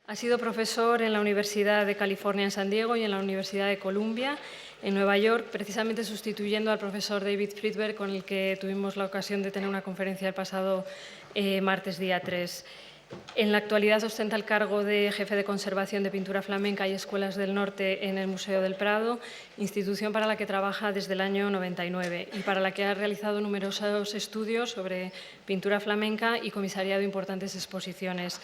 Ha sido profesor en la Universidad de California en San Diego y en la Universidad de Columbia en Nueva York, precisamente sustituyendo al profesor David Friedberg, con el que tuvimos la ocasión de tener una conferencia el pasado martes día 3. En la actualidad ostenta el cargo de jefe de conservación de pintura flamenca y escuelas del norte en el Museo del Prado, institución para la que trabaja desde el año 99 y para la que ha realizado numerosos estudios sobre pintura flamenca y comisariado importantes exposiciones.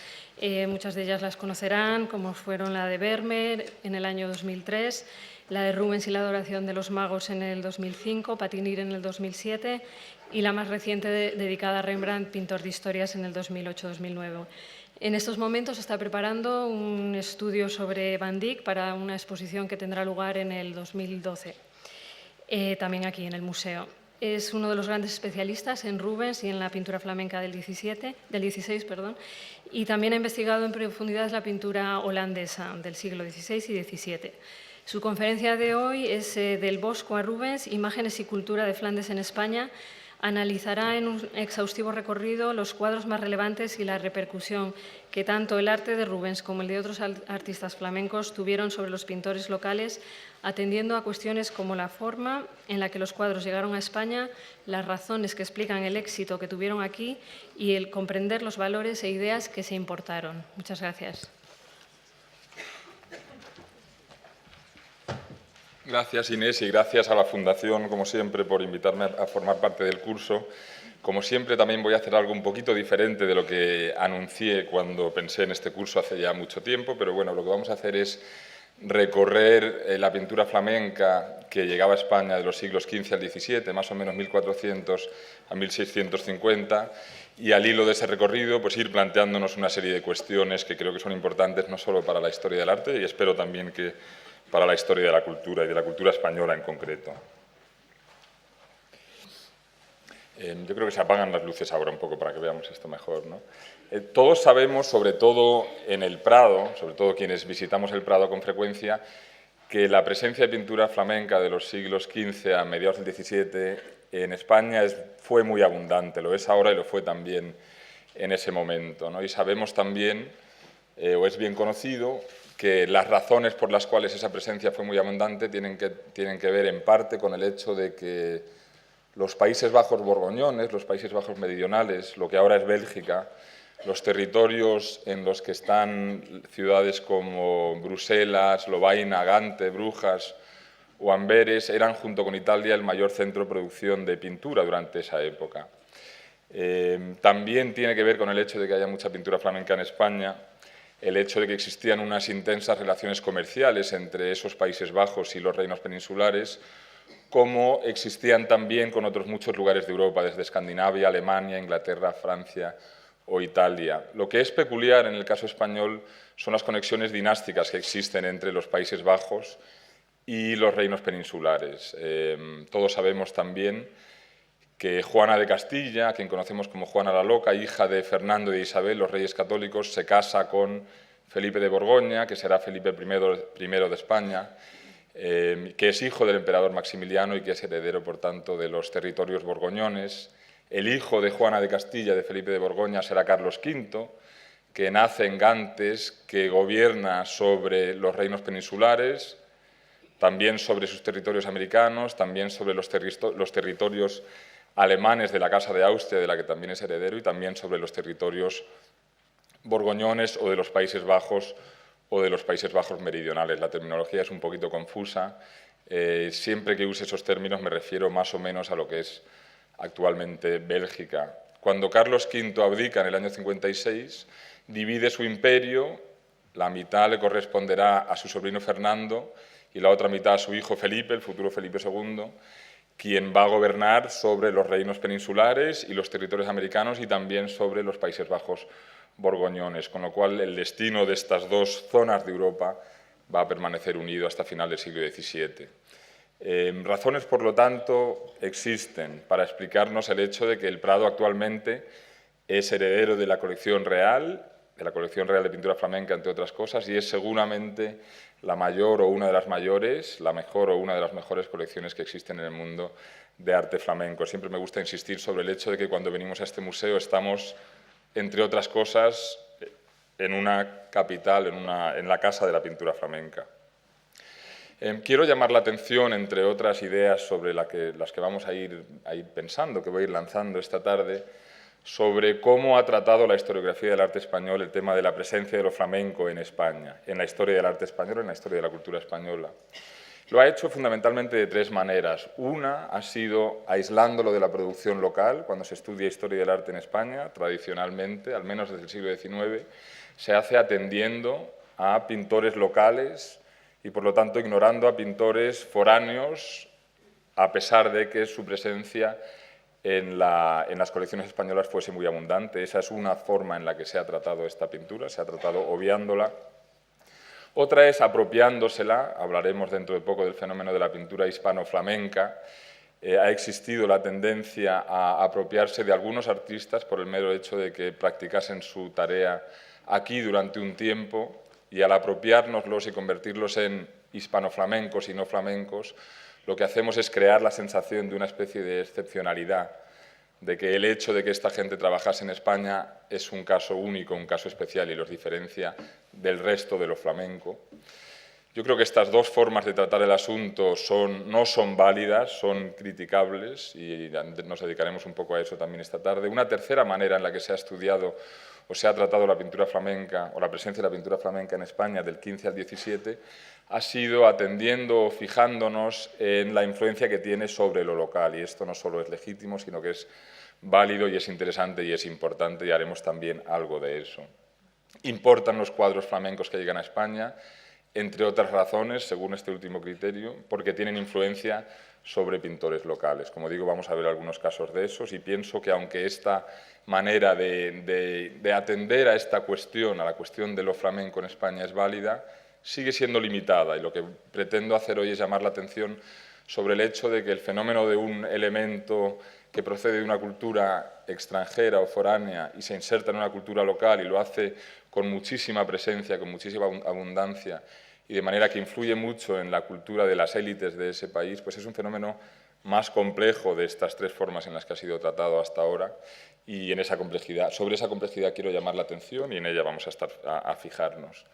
Muchas de ellas las conocerán, como fueron la de Vermeer en el año 2003, la de Rubens y la adoración de los magos en el 2005, Patinir en el 2007 y la más reciente dedicada a Rembrandt, pintor de historias, en el 2008-2009. En estos momentos está preparando un estudio sobre Van Dyck para una exposición que tendrá lugar en el 2012, también aquí en el museo. Es uno de los grandes especialistas en Rubens y en la pintura flamenca del XVI, y también ha investigado en profundidad la pintura holandesa del siglo XVI y XVII. Su conferencia de hoy es Del Bosco a Rubens, imágenes y cultura de Flandes en España. Analizará en un exhaustivo recorrido los cuadros más relevantes y la repercusión que tanto el arte de Rubens como el de otros artistas flamencos tuvieron sobre los pintores locales, atendiendo a cuestiones como la forma en la que los cuadros llegaron a España, las razones que explican el éxito que tuvieron aquí y el comprender los valores e ideas que se importaron. Muchas gracias. Gracias, Inés, y gracias a la Fundación, como siempre, por invitarme a formar parte del curso. Como siempre, también voy a hacer algo un poquito diferente de lo que anuncié cuando pensé en este curso hace ya mucho tiempo, pero bueno, lo que vamos a hacer es recorrer la pintura flamenca que llegaba a España de los siglos XV al XVII, más o menos 1400 a 1650, y al hilo de ese recorrido pues ir planteándonos una serie de cuestiones que creo que son importantes no solo para la historia del arte, y espero también que para la historia de la cultura y de la cultura española en concreto. Yo creo que se apagan las luces ahora un poco para que veamos esto mejor, ¿no? Todos sabemos, sobre todo en el Prado, sobre todo quienes visitamos el Prado con frecuencia, que la presencia de pintura flamenca de los siglos XV a mediados del XVII en España fue muy abundante, lo es ahora y lo fue también en ese momento, ¿no? Y sabemos también, o es bien conocido, que las razones por las cuales esa presencia fue muy abundante tienen que ver en parte con el hecho de que los Países Bajos borgoñones, los Países Bajos meridionales, lo que ahora es Bélgica, los territorios en los que están ciudades como Bruselas, Lovaina, Gante, Brujas o Amberes, eran junto con Italia el mayor centro de producción de pintura durante esa época. También tiene que ver con el hecho de que haya mucha pintura flamenca en España, el hecho de que existían unas intensas relaciones comerciales entre esos Países Bajos y los reinos peninsulares, como existían también con otros muchos lugares de Europa, desde Escandinavia, Alemania, Inglaterra, Francia o Italia. Lo que es peculiar en el caso español son las conexiones dinásticas que existen entre los Países Bajos y los reinos peninsulares. Todos sabemos también que Juana de Castilla, a quien conocemos como Juana la Loca, hija de Fernando y de Isabel, los reyes católicos, se casa con Felipe de Borgoña, que será Felipe I de España, que es hijo del emperador Maximiliano y que es heredero, por tanto, de los territorios borgoñones. El hijo de Juana de Castilla, de Felipe de Borgoña, será Carlos V, que nace en Gantes, que gobierna sobre los reinos peninsulares, también sobre sus territorios americanos, también sobre los territorios alemanes de la Casa de Austria, de la que también es heredero, y también sobre los territorios borgoñones o de los Países Bajos o de los Países Bajos meridionales. La terminología es un poquito confusa. Siempre que use esos términos me refiero más o menos a lo que es actualmente Bélgica. Cuando Carlos V abdica en el año 56, divide su imperio, la mitad le corresponderá a su sobrino Fernando y la otra mitad a su hijo Felipe, el futuro Felipe II, quien va a gobernar sobre los reinos peninsulares y los territorios americanos y también sobre los Países Bajos borgoñones, con lo cual el destino de estas dos zonas de Europa va a permanecer unido hasta final del siglo XVII. Razones, por lo tanto, existen para explicarnos el hecho de que el Prado actualmente es heredero de la colección real de pintura flamenca, entre otras cosas, y es seguramente la mayor o una de las mayores, la mejor o una de las mejores colecciones que existen en el mundo de arte flamenco. Siempre me gusta insistir sobre el hecho de que cuando venimos a este museo estamos, entre otras cosas, en una capital, en la Casa de la Pintura Flamenca. Quiero llamar la atención, entre otras ideas sobre las que vamos a ir pensando, que voy a ir lanzando esta tarde, sobre cómo ha tratado la historiografía del arte español el tema de la presencia de lo flamenco en España, en la historia del arte español, en la historia de la cultura española. Lo ha hecho fundamentalmente de tres maneras. Una ha sido aislándolo de la producción local. Cuando se estudia historia del arte en España, tradicionalmente, al menos desde el siglo XIX, se hace atendiendo a pintores locales y, por lo tanto, ignorando a pintores foráneos, a pesar de que su presencia en las colecciones españolas fuese muy abundante. Esa es una forma en la que se ha tratado esta pintura, se ha tratado obviándola. Otra es apropiándosela, hablaremos dentro de poco del fenómeno de la pintura hispano-flamenca. Ha existido la tendencia a apropiarse de algunos artistas por el mero hecho de que practicasen su tarea aquí durante un tiempo, y al apropiárnoslos y convertirlos en hispano-flamencos y no flamencos, lo que hacemos es crear la sensación de una especie de excepcionalidad, de que el hecho de que esta gente trabajase en España es un caso único, un caso especial y los diferencia del resto de lo flamenco. Yo creo que estas dos formas de tratar el asunto no son válidas, son criticables, y nos dedicaremos un poco a eso también esta tarde. Una tercera manera en la que se ha estudiado o se ha tratado la pintura flamenca o la presencia de la pintura flamenca en España del 15 al 17 ha sido atendiendo o fijándonos en la influencia que tiene sobre lo local, y esto no solo es legítimo, sino que es válido y es interesante y es importante, y haremos también algo de eso. Importan los cuadros flamencos que llegan a España, entre otras razones, según este último criterio, porque tienen influencia sobre pintores locales. Como digo, vamos a ver algunos casos de esos, y pienso que aunque esta manera de atender a esta cuestión, a la cuestión de lo flamenco en España, es válida, sigue siendo limitada, y lo que pretendo hacer hoy es llamar la atención sobre el hecho de que el fenómeno de un elemento que procede de una cultura extranjera o foránea y se inserta en una cultura local y lo hace con muchísima presencia, con muchísima abundancia, y de manera que influye mucho en la cultura de las élites de ese país, pues es un fenómeno más complejo de estas tres formas en las que ha sido tratado hasta ahora, y sobre esa complejidad quiero llamar la atención, y en ella vamos a fijarnos.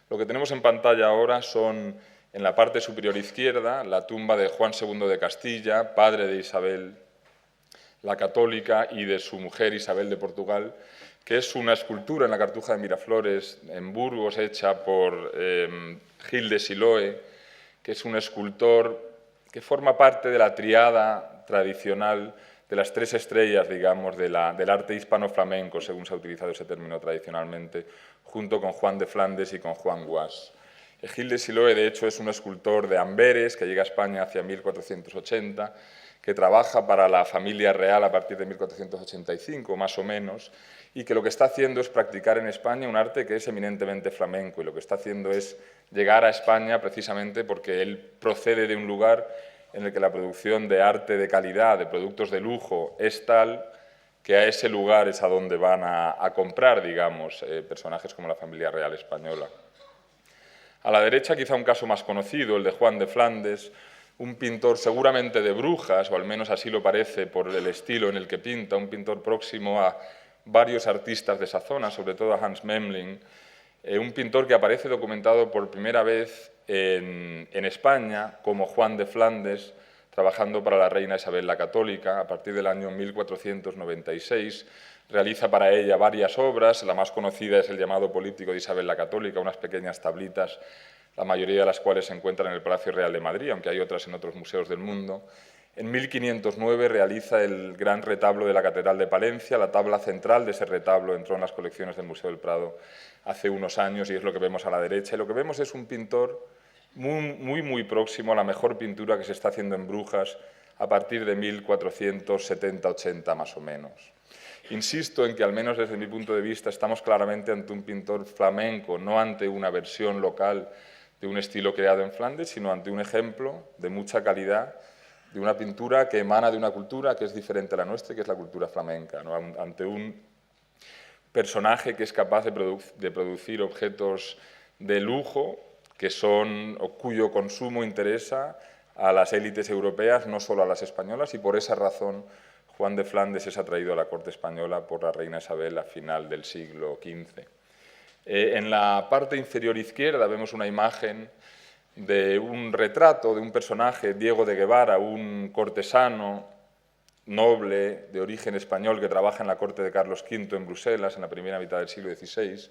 Lo que tenemos en pantalla ahora son, en la parte superior izquierda, la tumba de Juan II de Castilla, padre de Isabel la Católica y de su mujer Isabel de Portugal, que es una escultura en la Cartuja de Miraflores, en Burgos, hecha por Gil de Siloe, que es un escultor que forma parte de la triada tradicional de las tres estrellas, digamos, del arte hispano-flamenco, según se ha utilizado ese término tradicionalmente, junto con Juan de Flandes y con Juan Guas. Gil de Siloe, de hecho, es un escultor de Amberes, que llega a España hacia 1480, que trabaja para la familia real a partir de 1485, más o menos, y que lo que está haciendo es practicar en España un arte que es eminentemente flamenco, y lo que está haciendo es llegar a España precisamente porque él procede de un lugar en el que la producción de arte de calidad, de productos de lujo, es tal que a ese lugar es a donde van a comprar, digamos, personajes como la familia real española. A la derecha, quizá un caso más conocido, el de Juan de Flandes, un pintor seguramente de Brujas, o al menos así lo parece por el estilo en el que pinta, un pintor próximo a varios artistas de esa zona, sobre todo a Hans Memling, un pintor que aparece documentado por primera vez en España como Juan de Flandes, trabajando para la reina Isabel la Católica. A partir del año 1496 realiza para ella varias obras, la más conocida es el llamado Políptico de Isabel la Católica, unas pequeñas tablitas, la mayoría de las cuales se encuentran en el Palacio Real de Madrid, aunque hay otras en otros museos del mundo. En 1509 realiza el gran retablo de la Catedral de Palencia. La tabla central de ese retablo entró en las colecciones del Museo del Prado hace unos años, y es lo que vemos a la derecha. Y lo que vemos es un pintor muy próximo a la mejor pintura que se está haciendo en Brujas a partir de 1470-80 más o menos. Insisto en que, al menos desde mi punto de vista, estamos claramente ante un pintor flamenco, no ante una versión local de un estilo creado en Flandes, sino ante un ejemplo de mucha calidad, de una pintura que emana de una cultura que es diferente a la nuestra, que es la cultura flamenca, ¿no? Ante un personaje que es capaz de producir objetos de lujo cuyo consumo interesa a las élites europeas, no solo a las españolas, y por esa razón Juan de Flandes es atraído a la corte española por la reina Isabel a final del siglo XV. En la parte inferior izquierda vemos una imagen de un retrato de un personaje, Diego de Guevara, un cortesano noble de origen español que trabaja en la corte de Carlos V en Bruselas en la primera mitad del siglo XVI,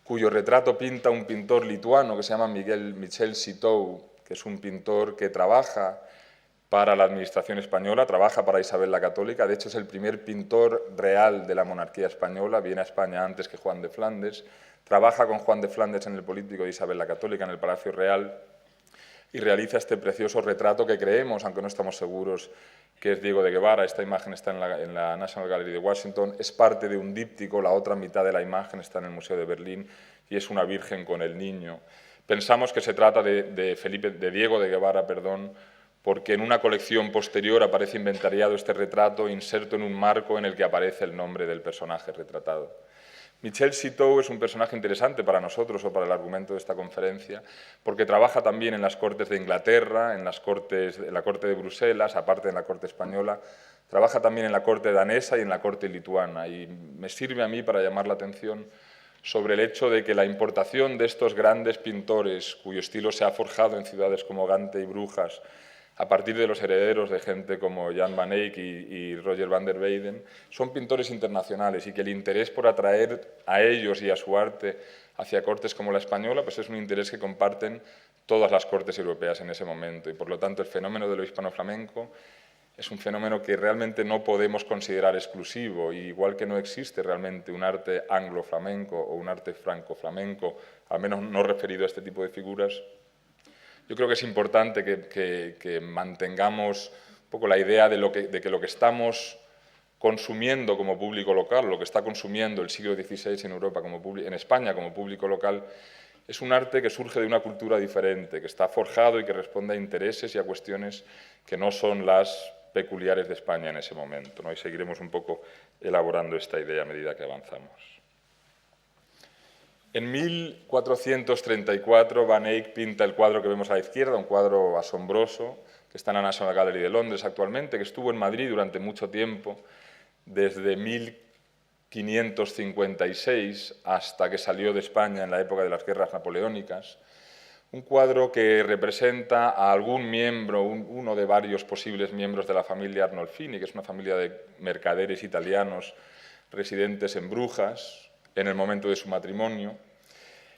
cuyo retrato pinta un pintor lituano que se llama Michel Citou, que es un pintor que trabaja para la administración española, trabaja para Isabel la Católica. De hecho, es el primer pintor real de la monarquía española, viene a España antes que Juan de Flandes, trabaja con Juan de Flandes en el político de Isabel la Católica, en el Palacio Real, y realiza este precioso retrato que creemos, aunque no estamos seguros, que es Diego de Guevara. Esta imagen está en la National Gallery de Washington, es parte de un díptico, la otra mitad de la imagen está en el Museo de Berlín y es una virgen con el niño. Pensamos que se trata de Diego de Guevara, porque en una colección posterior aparece inventariado este retrato inserto en un marco en el que aparece el nombre del personaje retratado. Michel Citou es un personaje interesante para nosotros o para el argumento de esta conferencia, porque trabaja también en las Cortes de Inglaterra, en la Corte de Bruselas, aparte en la Corte española, trabaja también en la Corte danesa y en la Corte lituana, y me sirve a mí para llamar la atención sobre el hecho de que la importación de estos grandes pintores, cuyo estilo se ha forjado en ciudades como Gante y Brujas, a partir de los herederos de gente como Jan van Eyck y Roger van der Weyden, son pintores internacionales y que el interés por atraer a ellos y a su arte hacia cortes como la española pues es un interés que comparten todas las cortes europeas en ese momento. Y por lo tanto el fenómeno de lo hispano-flamenco es un fenómeno que realmente no podemos considerar exclusivo, y igual que no existe realmente un arte anglo-flamenco o un arte franco-flamenco, al menos no referido a este tipo de figuras, yo creo que es importante que mantengamos un poco la idea de que lo que estamos consumiendo como público local, lo que está consumiendo el siglo XVI en Europa, en España como público local, es un arte que surge de una cultura diferente, que está forjado y que responde a intereses y a cuestiones que no son las peculiares de España en ese momento, ¿no? Y seguiremos un poco elaborando esta idea a medida que avanzamos. En 1434 Van Eyck pinta el cuadro que vemos a la izquierda, un cuadro asombroso que está en la National Gallery de Londres actualmente, que estuvo en Madrid durante mucho tiempo, desde 1556 hasta que salió de España en la época de las guerras napoleónicas. Un cuadro que representa a algún miembro, uno de varios posibles miembros de la familia Arnolfini, que es una familia de mercaderes italianos residentes en Brujas, en el momento de su matrimonio.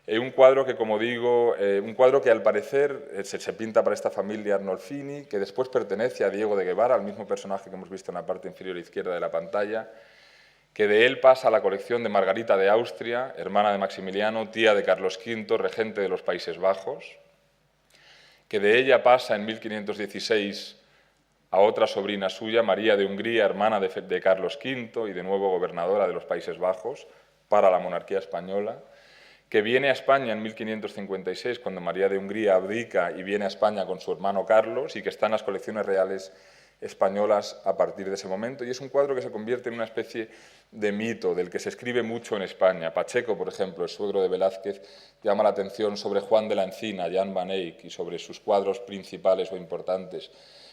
Un cuadro que, como digo, un cuadro que al parecer se pinta para esta familia Arnolfini, que después pertenece a Diego de Guevara, al mismo personaje que hemos visto en la parte inferior izquierda de la pantalla, que de él pasa a la colección de Margarita de Austria, hermana de Maximiliano, tía de Carlos V, regente de los Países Bajos, que de ella pasa en 1516 a otra sobrina suya, María de Hungría, hermana de Carlos V y de nuevo gobernadora de los Países Bajos para la monarquía española, que viene a España en 1556, cuando María de Hungría abdica y viene a España con su hermano Carlos, y que está en las colecciones reales españolas a partir de ese momento. Y es un cuadro que se convierte en una especie de mito, del que se escribe mucho en España. Pacheco, por ejemplo, el suegro de Velázquez, llama la atención sobre Juan de la Encina, Jan van Eyck, y sobre sus cuadros principales o importantes,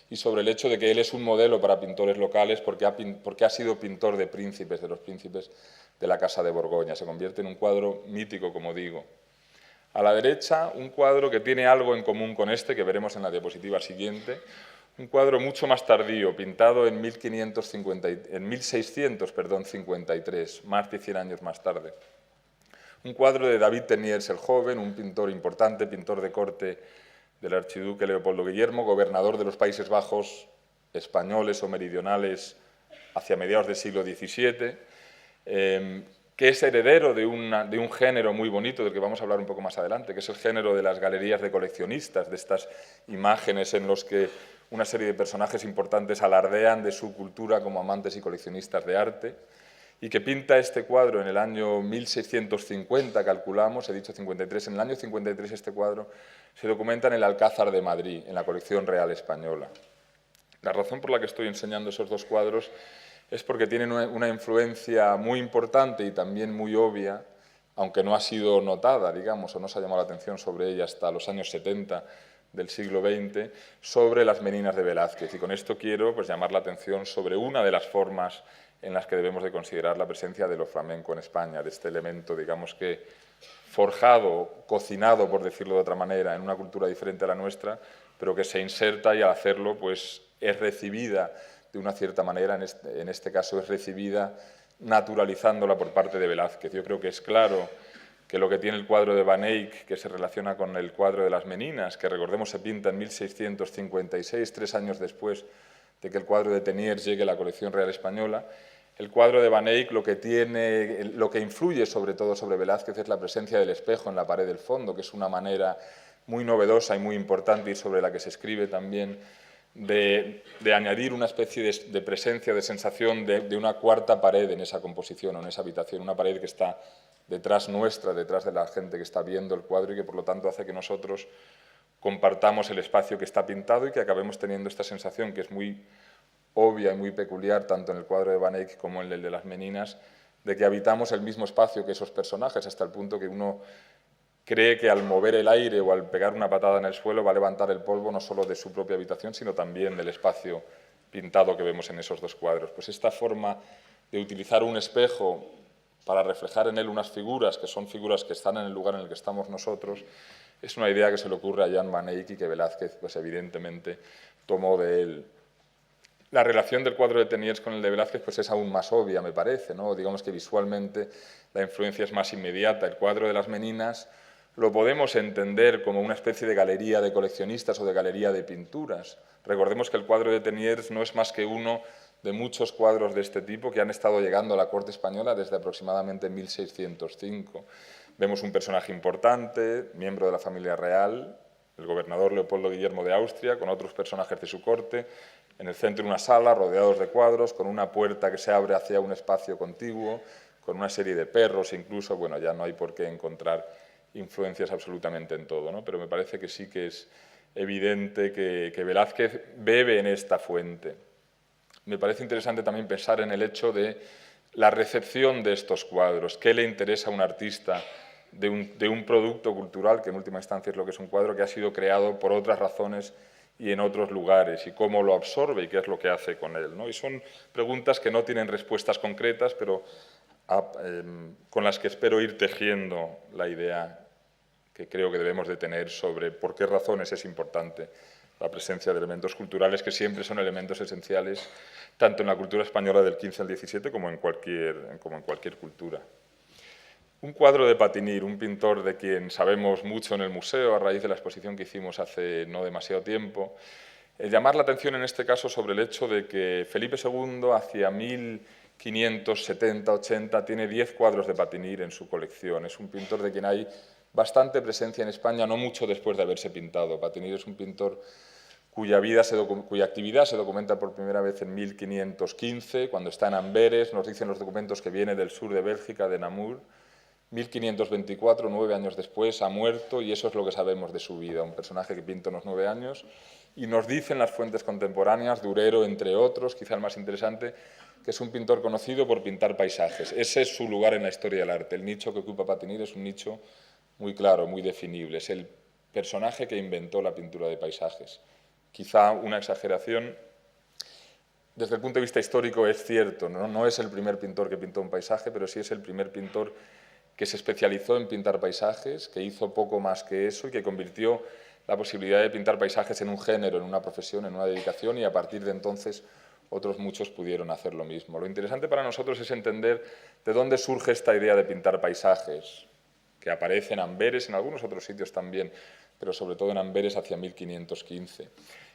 y sobre el hecho de que él es un modelo para pintores locales porque ha sido pintor de príncipes, de los príncipes de la Casa de Borgoña. Se convierte en un cuadro mítico, como digo. A la derecha, un cuadro que tiene algo en común con este, que veremos en la diapositiva siguiente, un cuadro mucho más tardío, pintado en 1653, más de 100 años más tarde. Un cuadro de David Teniers el joven, un pintor importante, pintor de corte del archiduque Leopoldo Guillermo, gobernador de los Países Bajos españoles o meridionales hacia mediados del siglo XVII, que es heredero de un género muy bonito del que vamos a hablar un poco más adelante, que es el género de las galerías de coleccionistas, de estas imágenes en los que una serie de personajes importantes alardean de su cultura como amantes y coleccionistas de arte, y que pinta este cuadro en el año 1650, calculamos, he dicho 53, en el año 53 este cuadro se documenta en el Alcázar de Madrid, en la colección real española. La razón por la que estoy enseñando esos dos cuadros es porque tienen una influencia muy importante y también muy obvia, aunque no ha sido notada, digamos, o no se ha llamado la atención sobre ella hasta los años 70 del siglo XX, sobre las Meninas de Velázquez. Y con esto quiero pues, llamar la atención sobre una de las formas en las que debemos de considerar la presencia de lo flamenco en España, de este elemento, digamos, que forjado, cocinado, por decirlo de otra manera, en una cultura diferente a la nuestra, pero que se inserta y al hacerlo pues, es recibida de una cierta manera, en este caso es recibida naturalizándola por parte de Velázquez. Yo creo que es claro que lo que tiene el cuadro de Van Eyck, que se relaciona con el cuadro de las Meninas, que recordemos se pinta en 1656, 3 años después de que el cuadro de Teniers llegue a la colección real española, el cuadro de Van Eyck lo que influye sobre todo sobre Velázquez es la presencia del espejo en la pared del fondo, que es una manera muy novedosa y muy importante y sobre la que se escribe también de añadir una especie de presencia, de sensación de una cuarta pared en esa composición o en esa habitación, una pared que está detrás nuestra, detrás de la gente que está viendo el cuadro y que por lo tanto hace que nosotros compartamos el espacio que está pintado y que acabemos teniendo esta sensación que es muy obvia y muy peculiar, tanto en el cuadro de Van Eyck como en el de las Meninas, de que habitamos el mismo espacio que esos personajes, hasta el punto que uno cree que al mover el aire o al pegar una patada en el suelo va a levantar el polvo no solo de su propia habitación, sino también del espacio pintado que vemos en esos dos cuadros. Pues esta forma de utilizar un espejo para reflejar en él unas figuras, que son figuras que están en el lugar en el que estamos nosotros, es una idea que se le ocurre a Jan Van Eyck y que Velázquez, pues evidentemente, tomó de él. La relación del cuadro de Teniers con el de Velázquez pues es aún más obvia, me parece, ¿no? Digamos que visualmente la influencia es más inmediata. El cuadro de las Meninas lo podemos entender como una especie de galería de coleccionistas o de galería de pinturas. Recordemos que el cuadro de Teniers no es más que uno de muchos cuadros de este tipo que han estado llegando a la corte española desde aproximadamente 1605. Vemos un personaje importante, miembro de la familia real, el gobernador Leopoldo Guillermo de Austria, con otros personajes de su corte, en el centro una sala, rodeados de cuadros, con una puerta que se abre hacia un espacio contiguo, con una serie de perros incluso. Bueno, ya no hay por qué encontrar influencias absolutamente en todo, ¿no? Pero me parece que sí que es evidente que Velázquez bebe en esta fuente. Me parece interesante también pensar en el hecho de la recepción de estos cuadros, qué le interesa a un artista de un producto cultural, que en última instancia es lo que es un cuadro, que ha sido creado por otras razones y en otros lugares, y cómo lo absorbe y qué es lo que hace con él, ¿no? Y son preguntas que no tienen respuestas concretas, pero con las que espero ir tejiendo la idea que creo que debemos de tener sobre por qué razones es importante la presencia de elementos culturales que siempre son elementos esenciales tanto en la cultura española del 15 al 17 como en cualquier cultura. Un cuadro de Patinir, un pintor de quien sabemos mucho en el museo a raíz de la exposición que hicimos hace no demasiado tiempo, llamar la atención en este caso sobre el hecho de que Felipe II hacia 1570-80 tiene 10 cuadros de Patinir en su colección. Es un pintor de quien hay bastante presencia en España, no mucho después de haberse pintado. Patinir es un pintor cuya actividad se documenta por primera vez en 1515, cuando está en Amberes. Nos dicen los documentos que viene del sur de Bélgica, de Namur. 1524, 9 años después, ha muerto, y eso es lo que sabemos de su vida. Un personaje que pinta unos 9 años, y nos dicen las fuentes contemporáneas, Durero entre otros, quizá el más interesante, que es un pintor conocido por pintar paisajes. Ese es su lugar en la historia del arte. El nicho que ocupa Patinir es un nicho muy claro, muy definible. Es el personaje que inventó la pintura de paisajes. Quizá una exageración. Desde el punto de vista histórico es cierto, ¿no? No es el primer pintor que pintó un paisaje, pero sí es el primer pintor que se especializó en pintar paisajes, que hizo poco más que eso y que convirtió la posibilidad de pintar paisajes en un género, en una profesión, en una dedicación, y a partir de entonces otros muchos pudieron hacer lo mismo. Lo interesante para nosotros es entender de dónde surge esta idea de pintar paisajes, que aparece en Amberes, en algunos otros sitios también, pero sobre todo en Amberes hacia 1515.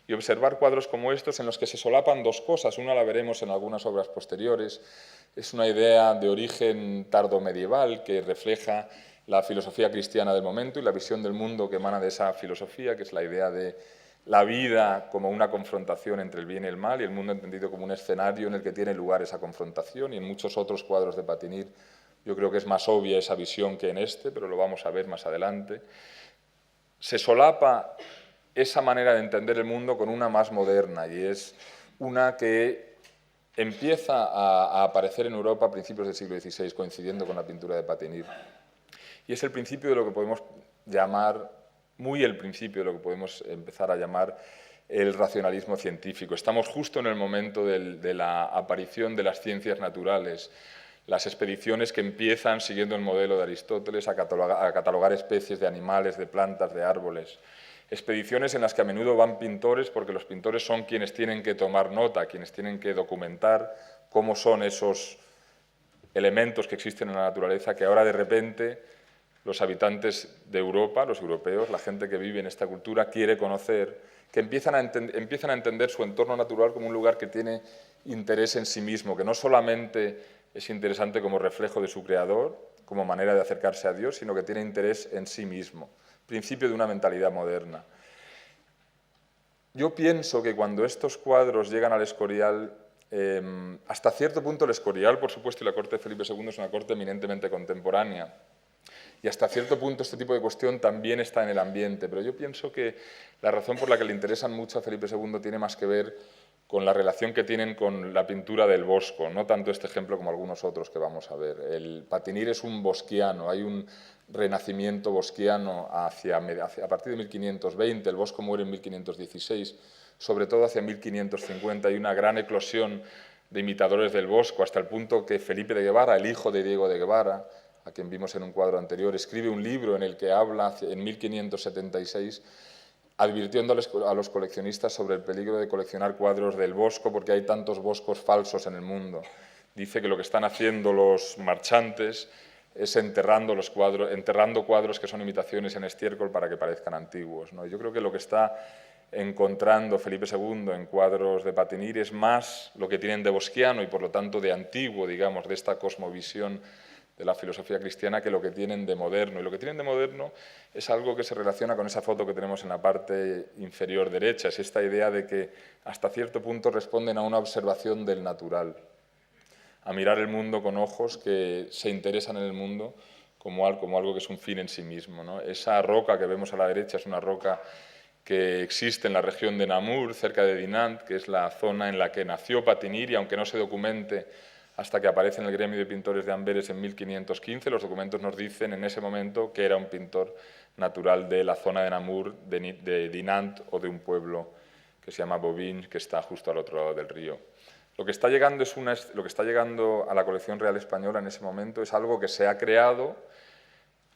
Y observar cuadros como estos en los que se solapan dos cosas. Una la veremos en algunas obras posteriores. Es una idea de origen tardomedieval que refleja la filosofía cristiana del momento y la visión del mundo que emana de esa filosofía, que es la idea de la vida como una confrontación entre el bien y el mal, y el mundo entendido como un escenario en el que tiene lugar esa confrontación. Y en muchos otros cuadros de Patinir yo creo que es más obvia esa visión que en este, pero lo vamos a ver más adelante. Se solapa esa manera de entender el mundo con una más moderna, y es una que empieza a aparecer en Europa a principios del siglo XVI, coincidiendo con la pintura de Patinir. Y es el principio de lo que podemos llamar, muy el principio de lo que podemos empezar a llamar el racionalismo científico. Estamos justo en el momento de la aparición de las ciencias naturales. las expediciones que empiezan siguiendo el modelo de Aristóteles a catalogar especies de animales, de plantas, de árboles. Expediciones en las que a menudo van pintores, porque los pintores son quienes tienen que tomar nota, quienes tienen que documentar cómo son esos elementos que existen en la naturaleza, que ahora de repente los habitantes de Europa, los europeos, la gente que vive en esta cultura, quiere conocer, que empiezan a entender su entorno natural como un lugar que tiene interés en sí mismo, que no solamente es interesante como reflejo de su creador, como manera de acercarse a Dios, sino que tiene interés en sí mismo, principio de una mentalidad moderna. Yo pienso que cuando estos cuadros llegan al Escorial, hasta cierto punto el Escorial, por supuesto, y la corte de Felipe II es una corte eminentemente contemporánea, y hasta cierto punto este tipo de cuestión también está en el ambiente, pero yo pienso que la razón por la que le interesan mucho a Felipe II tiene más que ver con la relación que tienen con la pintura del Bosco, no tanto este ejemplo como algunos otros que vamos a ver. El Patinir es un bosquiano, hay un renacimiento bosquiano a partir de 1520, el Bosco muere en 1516, sobre todo hacia 1550 hay una gran eclosión de imitadores del Bosco, hasta el punto que Felipe de Guevara, el hijo de Diego de Guevara, a quien vimos en un cuadro anterior, escribe un libro en el que habla, en 1576, advirtiendo a los coleccionistas sobre el peligro de coleccionar cuadros del Bosco porque hay tantos boscos falsos en el mundo. Dice que lo que están haciendo los marchantes es enterrando cuadros que son imitaciones en estiércol para que parezcan antiguos, ¿no? Yo creo que lo que está encontrando Felipe II en cuadros de Patinir es más lo que tienen de bosquiano y por lo tanto de antiguo, digamos, de esta cosmovisión de la filosofía cristiana, que lo que tienen de moderno. Y lo que tienen de moderno es algo que se relaciona con esa foto que tenemos en la parte inferior derecha, es esta idea de que hasta cierto punto responden a una observación del natural, a mirar el mundo con ojos que se interesan en el mundo como algo que es un fin en sí mismo, ¿no? Esa roca que vemos a la derecha es una roca que existe en la región de Namur, cerca de Dinant, que es la zona en la que nació Patinir, y aunque no se documente hasta que aparece en el gremio de pintores de Amberes en 1515, los documentos nos dicen en ese momento que era un pintor natural de la zona de Namur, de Dinant, o de un pueblo que se llama Bobigny, que está justo al otro lado del río. Lo que está llegando a la colección real española en ese momento es algo que se ha creado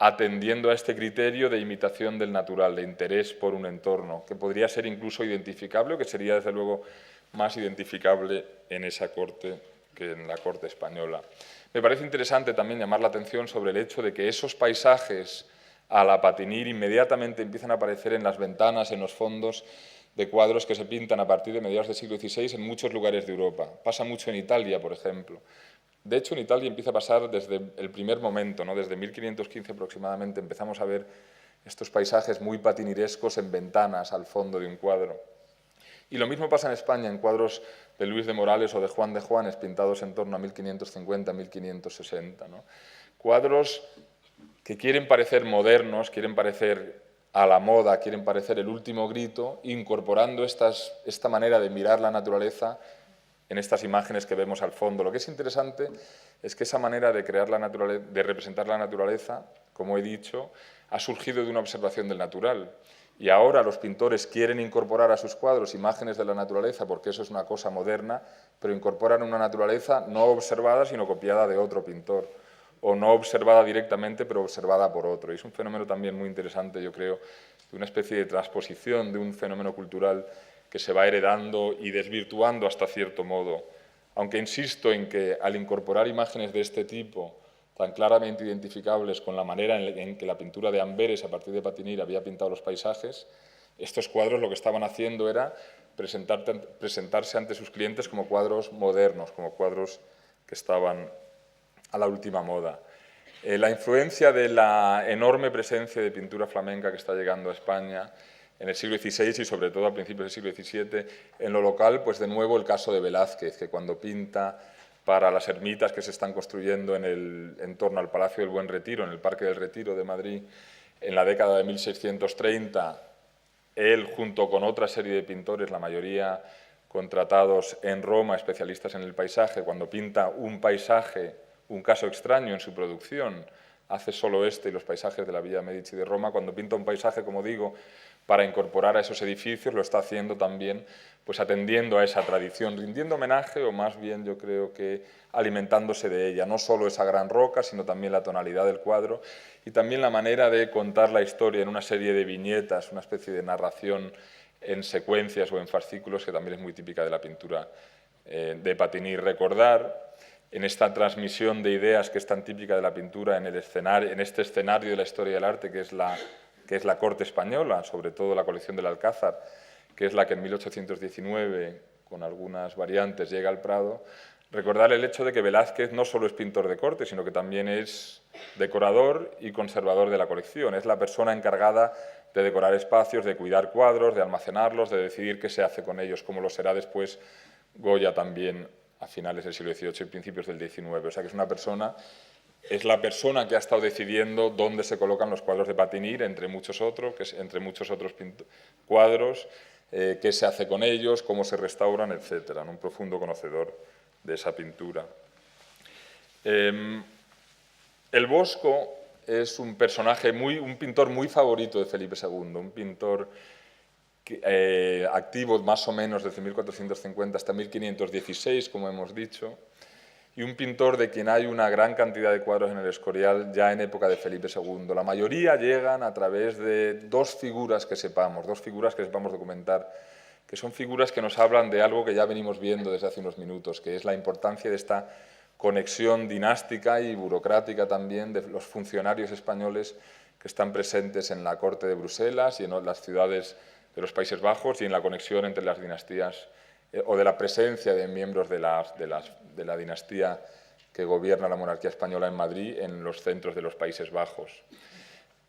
atendiendo a este criterio de imitación del natural, de interés por un entorno, que podría ser incluso identificable, o que sería desde luego más identificable en esa corte que en la corte española. Me parece interesante también llamar la atención sobre el hecho de que esos paisajes a la Patinir inmediatamente empiezan a aparecer en las ventanas, en los fondos de cuadros que se pintan a partir de mediados del siglo XVI en muchos lugares de Europa. Pasa mucho en Italia, por ejemplo. De hecho, en Italia empieza a pasar desde el primer momento, ¿no? Desde 1515 aproximadamente empezamos a ver estos paisajes muy patinirescos en ventanas al fondo de un cuadro. Y lo mismo pasa en España, en cuadros de Luis de Morales o de Juan de Juanes, pintados en torno a 1550-1560, ¿no? Cuadros que quieren parecer modernos, quieren parecer a la moda, quieren parecer el último grito, incorporando esta manera de mirar la naturaleza en estas imágenes que vemos al fondo. Lo que es interesante es que esa manera de representar la naturaleza, como he dicho, ha surgido de una observación del natural. Y ahora los pintores quieren incorporar a sus cuadros imágenes de la naturaleza, porque eso es una cosa moderna, pero incorporan una naturaleza no observada, sino copiada de otro pintor, o no observada directamente, pero observada por otro. Y es un fenómeno también muy interesante, yo creo, de una especie de transposición de un fenómeno cultural que se va heredando y desvirtuando hasta cierto modo. Aunque insisto en que al incorporar imágenes de este tipo, tan claramente identificables con la manera en que la pintura de Amberes, a partir de Patinir, había pintado los paisajes, estos cuadros lo que estaban haciendo era presentarse ante sus clientes como cuadros modernos, como cuadros que estaban a la última moda. La influencia de la enorme presencia de pintura flamenca que está llegando a España en el siglo XVI y sobre todo a principios del siglo XVII, en lo local, pues de nuevo el caso de Velázquez, que cuando pinta para las ermitas que se están construyendo en torno al Palacio del Buen Retiro, en el Parque del Retiro de Madrid, en la década de 1630, él, junto con otra serie de pintores, la mayoría contratados en Roma, especialistas en el paisaje, cuando pinta un paisaje, un caso extraño en su producción, hace solo este y los paisajes de la Villa Medici de Roma, cuando pinta un paisaje, como digo, para incorporar a esos edificios, lo está haciendo también pues atendiendo a esa tradición, rindiendo homenaje o más bien yo creo que alimentándose de ella, no solo esa gran roca, sino también la tonalidad del cuadro y también la manera de contar la historia en una serie de viñetas, una especie de narración en secuencias o en fascículos que también es muy típica de la pintura de Patinir. Recordar en esta transmisión de ideas que es tan típica de la pintura en este escenario de la historia del arte que es la corte española, sobre todo la colección del Alcázar, que es la que en 1819, con algunas variantes, llega al Prado. Recordar el hecho de que Velázquez no solo es pintor de corte, sino que también es decorador y conservador de la colección. Es la persona encargada de decorar espacios, de cuidar cuadros, de almacenarlos, de decidir qué se hace con ellos, como lo será después Goya también a finales del siglo XVIII y principios del XIX. O sea que es la persona que ha estado decidiendo dónde se colocan los cuadros de Patinir, entre muchos otros cuadros, qué se hace con ellos, cómo se restauran, etc. Un profundo conocedor de esa pintura. El Bosco es un pintor muy favorito de Felipe II, un pintor activo más o menos desde 1450 hasta 1516, como hemos dicho, y un pintor de quien hay una gran cantidad de cuadros en el Escorial ya en época de Felipe II. La mayoría llegan a través de dos figuras que sepamos documentar, que son figuras que nos hablan de algo que ya venimos viendo desde hace unos minutos, que es la importancia de esta conexión dinástica y burocrática también de los funcionarios españoles que están presentes en la corte de Bruselas y en las ciudades de los Países Bajos y en la conexión entre las dinastías o de la presencia de miembros de la dinastía que gobierna la monarquía española en Madrid en los centros de los Países Bajos.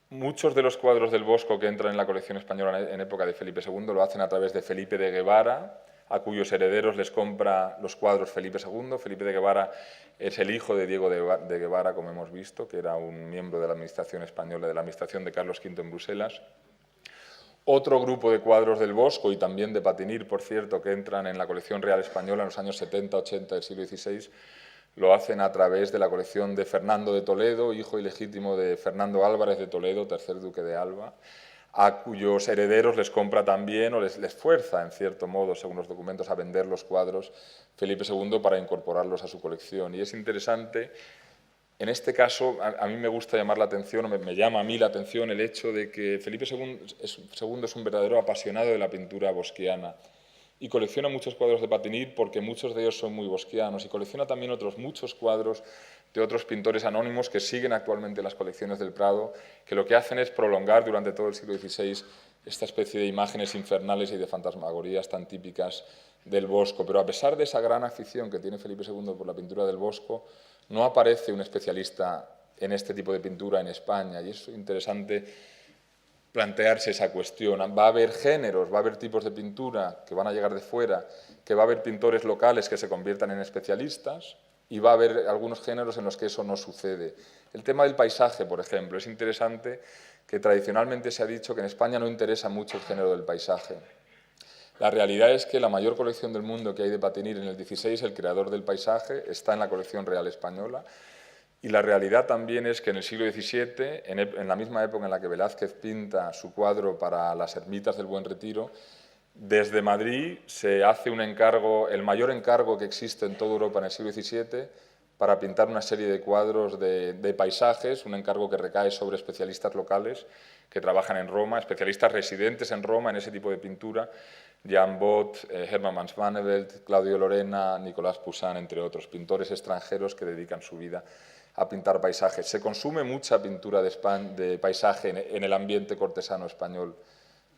Muchos de los cuadros del Bosco que entran en la colección española en época de Felipe II lo hacen a través de Felipe de Guevara, a cuyos herederos les compra los cuadros Felipe II. Felipe de Guevara es el hijo de Diego de Guevara, como hemos visto, que era un miembro de la administración española, de la administración de Carlos V en Bruselas. Otro grupo de cuadros del Bosco y también de Patinir, por cierto, que entran en la colección real española en los años 70-80 del siglo XVI, lo hacen a través de la colección de Fernando de Toledo, hijo ilegítimo de Fernando Álvarez de Toledo, tercer duque de Alba, a cuyos herederos les compra también o les fuerza, en cierto modo, según los documentos, a vender los cuadros Felipe II para incorporarlos a su colección. Y es interesante, en este caso, a mí me gusta llamar la atención, o me llama a mí la atención el hecho de que Felipe II es un verdadero apasionado de la pintura bosquiana y colecciona muchos cuadros de Patinir porque muchos de ellos son muy bosquianos y colecciona también otros muchos cuadros de otros pintores anónimos que siguen actualmente en las colecciones del Prado, que lo que hacen es prolongar durante todo el siglo XVI esta especie de imágenes infernales y de fantasmagorías tan típicas del Bosco. Pero a pesar de esa gran afición que tiene Felipe II por la pintura del Bosco, no aparece un especialista en este tipo de pintura en España y es interesante plantearse esa cuestión. Va a haber géneros, va a haber tipos de pintura que van a llegar de fuera, que va a haber pintores locales que se conviertan en especialistas y va a haber algunos géneros en los que eso no sucede. El tema del paisaje, por ejemplo, es interesante que tradicionalmente se ha dicho que en España no interesa mucho el género del paisaje. La realidad es que la mayor colección del mundo que hay de Patinir en el XVI, el creador del paisaje, está en la colección real española. Y la realidad también es que en el siglo XVII, en la misma época en la que Velázquez pinta su cuadro para las ermitas del Buen Retiro, desde Madrid se hace un encargo, el mayor encargo que existe en toda Europa en el siglo XVII, para pintar una serie de cuadros de paisajes, un encargo que recae sobre especialistas locales que trabajan en Roma, especialistas residentes en Roma en ese tipo de pintura, Jan Bot, Hermann Mansmanevelt, Claudio Lorena, Nicolás Poussin, entre otros pintores extranjeros que dedican su vida a pintar paisajes. Se consume mucha pintura de paisaje en el ambiente cortesano español,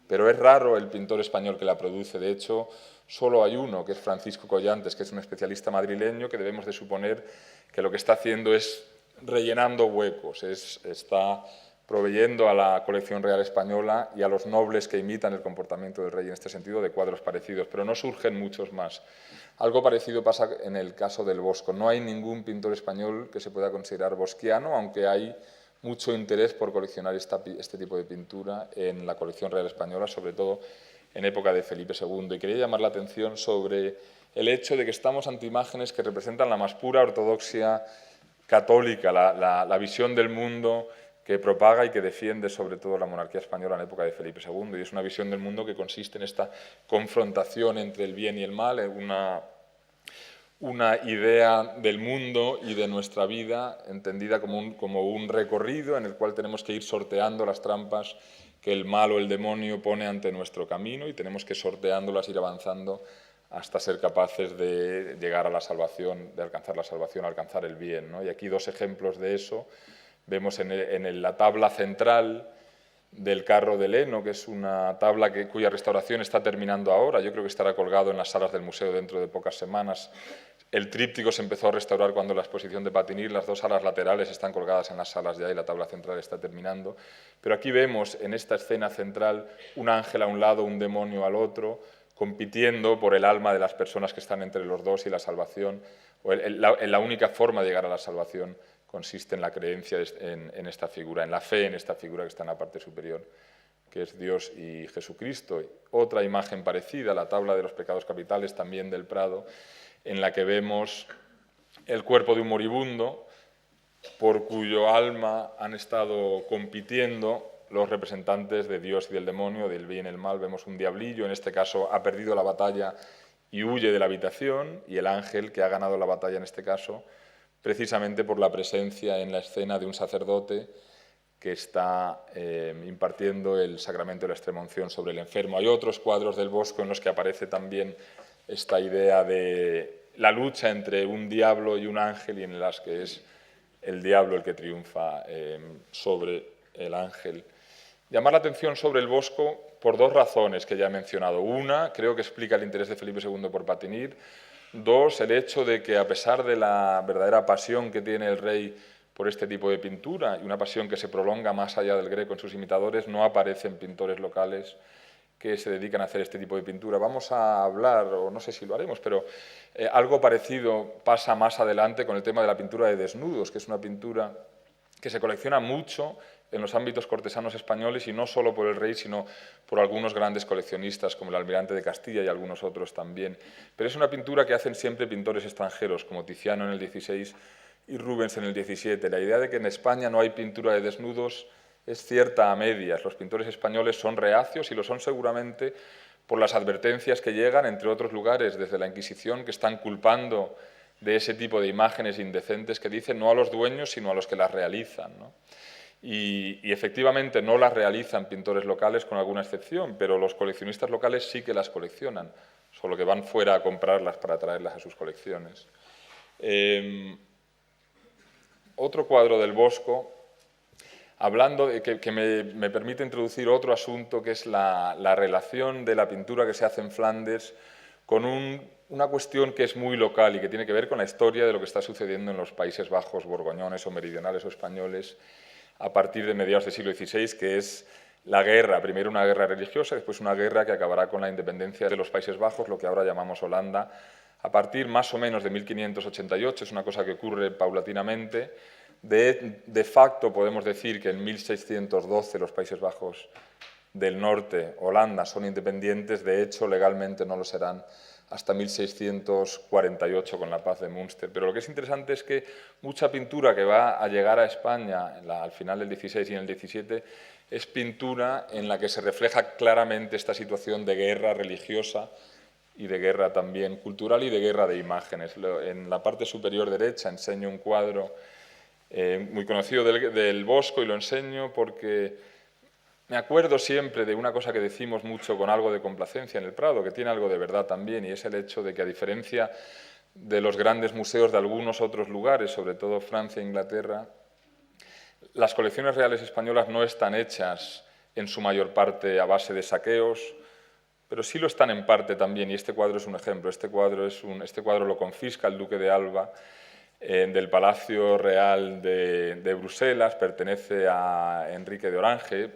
pero es raro el pintor español que la produce. De hecho, solo hay uno, que es Francisco Collantes, que es un especialista madrileño, que debemos de suponer que lo que está haciendo es rellenando huecos, está proveyendo a la colección real española y a los nobles que imitan el comportamiento del rey en este sentido de cuadros parecidos, pero no surgen muchos más. Algo parecido pasa en el caso del Bosco. No hay ningún pintor español que se pueda considerar bosquiano, aunque hay mucho interés por coleccionar este tipo de pintura en la colección real española, sobre todo en época de Felipe II. Y quería llamar la atención sobre el hecho de que estamos ante imágenes que representan la más pura ortodoxia católica, la visión del mundo que propaga y que defiende sobre todo la monarquía española en la época de Felipe II. Y es una visión del mundo que consiste en esta confrontación entre el bien y el mal, una idea del mundo y de nuestra vida entendida como un recorrido en el cual tenemos que ir sorteando las trampas que el mal o el demonio pone ante nuestro camino, y tenemos que sorteándolas, ir avanzando hasta ser capaces de llegar a la salvación, de alcanzar la salvación, alcanzar el bien, ¿no? Y aquí dos ejemplos de eso. Vemos en la tabla central del carro de heno, que es una tabla cuya restauración está terminando ahora. Yo creo que estará colgado en las salas del museo dentro de pocas semanas. El tríptico se empezó a restaurar cuando la exposición de Patinir, las dos salas laterales están colgadas en las salas ya y la tabla central está terminando. Pero aquí vemos en esta escena central un ángel a un lado, un demonio al otro, compitiendo por el alma de las personas que están entre los dos y la salvación. La única forma de llegar a la salvación consiste en la creencia en esta figura, en la fe en esta figura que está en la parte superior, que es Dios y Jesucristo. Otra imagen parecida, la tabla de los pecados capitales, también del Prado, en la que vemos el cuerpo de un moribundo por cuyo alma han estado compitiendo los representantes de Dios y del demonio, del bien y el mal. Vemos un diablillo, en este caso ha perdido la batalla y huye de la habitación, y el ángel que ha ganado la batalla en este caso, precisamente por la presencia en la escena de un sacerdote que está impartiendo el sacramento de la extremaunción sobre el enfermo. Hay otros cuadros del Bosco en los que aparece también esta idea de la lucha entre un diablo y un ángel, y en las que es el diablo el que triunfa sobre el ángel. Llamar la atención sobre el Bosco por dos razones que ya he mencionado. Una, creo que explica el interés de Felipe II por Patinir. Dos, el hecho de que, a pesar de la verdadera pasión que tiene el rey por este tipo de pintura, y una pasión que se prolonga más allá del Greco en sus imitadores, no aparecen pintores locales que se dedican a hacer este tipo de pintura. Vamos a hablar, o no sé si lo haremos, pero algo parecido pasa más adelante con el tema de la pintura de desnudos, que es una pintura que se colecciona mucho en los ámbitos cortesanos españoles, y no solo por el rey, sino por algunos grandes coleccionistas, como el almirante de Castilla y algunos otros también. Pero es una pintura que hacen siempre pintores extranjeros, como Tiziano en el 16 y Rubens en el 17. La idea de que en España no hay pintura de desnudos es cierta a medias. Los pintores españoles son reacios, y lo son seguramente por las advertencias que llegan, entre otros lugares, desde la Inquisición, que están culpando de ese tipo de imágenes indecentes, que dicen no a los dueños, sino a los que las realizan, ¿no? Y efectivamente no las realizan pintores locales, con alguna excepción, pero los coleccionistas locales sí que las coleccionan, solo que van fuera a comprarlas para traerlas a sus colecciones. Otro cuadro del Bosco, hablando que me permite introducir otro asunto, que es la relación de la pintura que se hace en Flandes con una cuestión que es muy local y que tiene que ver con la historia de lo que está sucediendo en los Países Bajos borgoñones o meridionales o españoles a partir de mediados del siglo XVI, que es la guerra, primero una guerra religiosa, después una guerra que acabará con la independencia de los Países Bajos, lo que ahora llamamos Holanda, a partir más o menos de 1588, es una cosa que ocurre paulatinamente. De facto podemos decir que en 1612 los Países Bajos del Norte, Holanda, son independientes. De hecho, legalmente no lo serán hasta 1648 con la paz de Münster. Pero lo que es interesante es que mucha pintura que va a llegar a España al final del XVI y en el XVII es pintura en la que se refleja claramente esta situación de guerra religiosa y de guerra también cultural y de guerra de imágenes. En la parte superior derecha enseño un cuadro muy conocido del Bosco, y lo enseño porque me acuerdo siempre de una cosa que decimos mucho con algo de complacencia en el Prado, que tiene algo de verdad también, y es el hecho de que, a diferencia de los grandes museos de algunos otros lugares, sobre todo Francia e Inglaterra, las colecciones reales españolas no están hechas en su mayor parte a base de saqueos, pero sí lo están en parte también, y este cuadro es un ejemplo. Este cuadro lo confisca el duque de Alba del Palacio Real de Bruselas, pertenece a Enrique de Orange,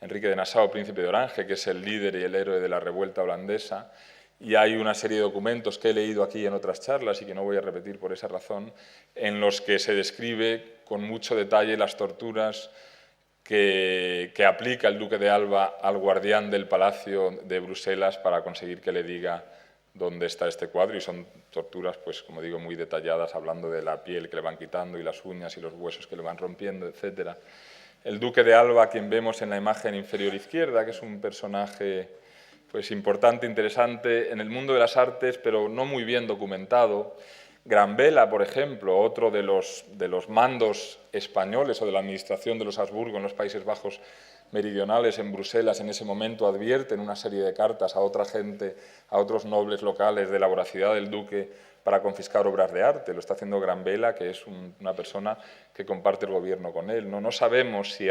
Enrique de Nassau, príncipe de Orange, que es el líder y el héroe de la revuelta holandesa, y hay una serie de documentos que he leído aquí en otras charlas y que no voy a repetir por esa razón, en los que se describe con mucho detalle las torturas que aplica el duque de Alba al guardián del Palacio de Bruselas para conseguir que le diga dónde está este cuadro, y son torturas, pues como digo, muy detalladas, hablando de la piel que le van quitando y las uñas y los huesos que le van rompiendo, etc. El duque de Alba, a quien vemos en la imagen inferior izquierda, que es un personaje pues importante, interesante en el mundo de las artes, pero no muy bien documentado. Granvela, por ejemplo, otro de los mandos españoles o de la administración de los Habsburgo en los Países Bajos meridionales, en Bruselas, en ese momento advierte en una serie de cartas a otra gente, a otros nobles locales, de la voracidad del duque para confiscar obras de arte. Lo está haciendo Granvela, que es una persona que comparte el gobierno con él. No sabemos si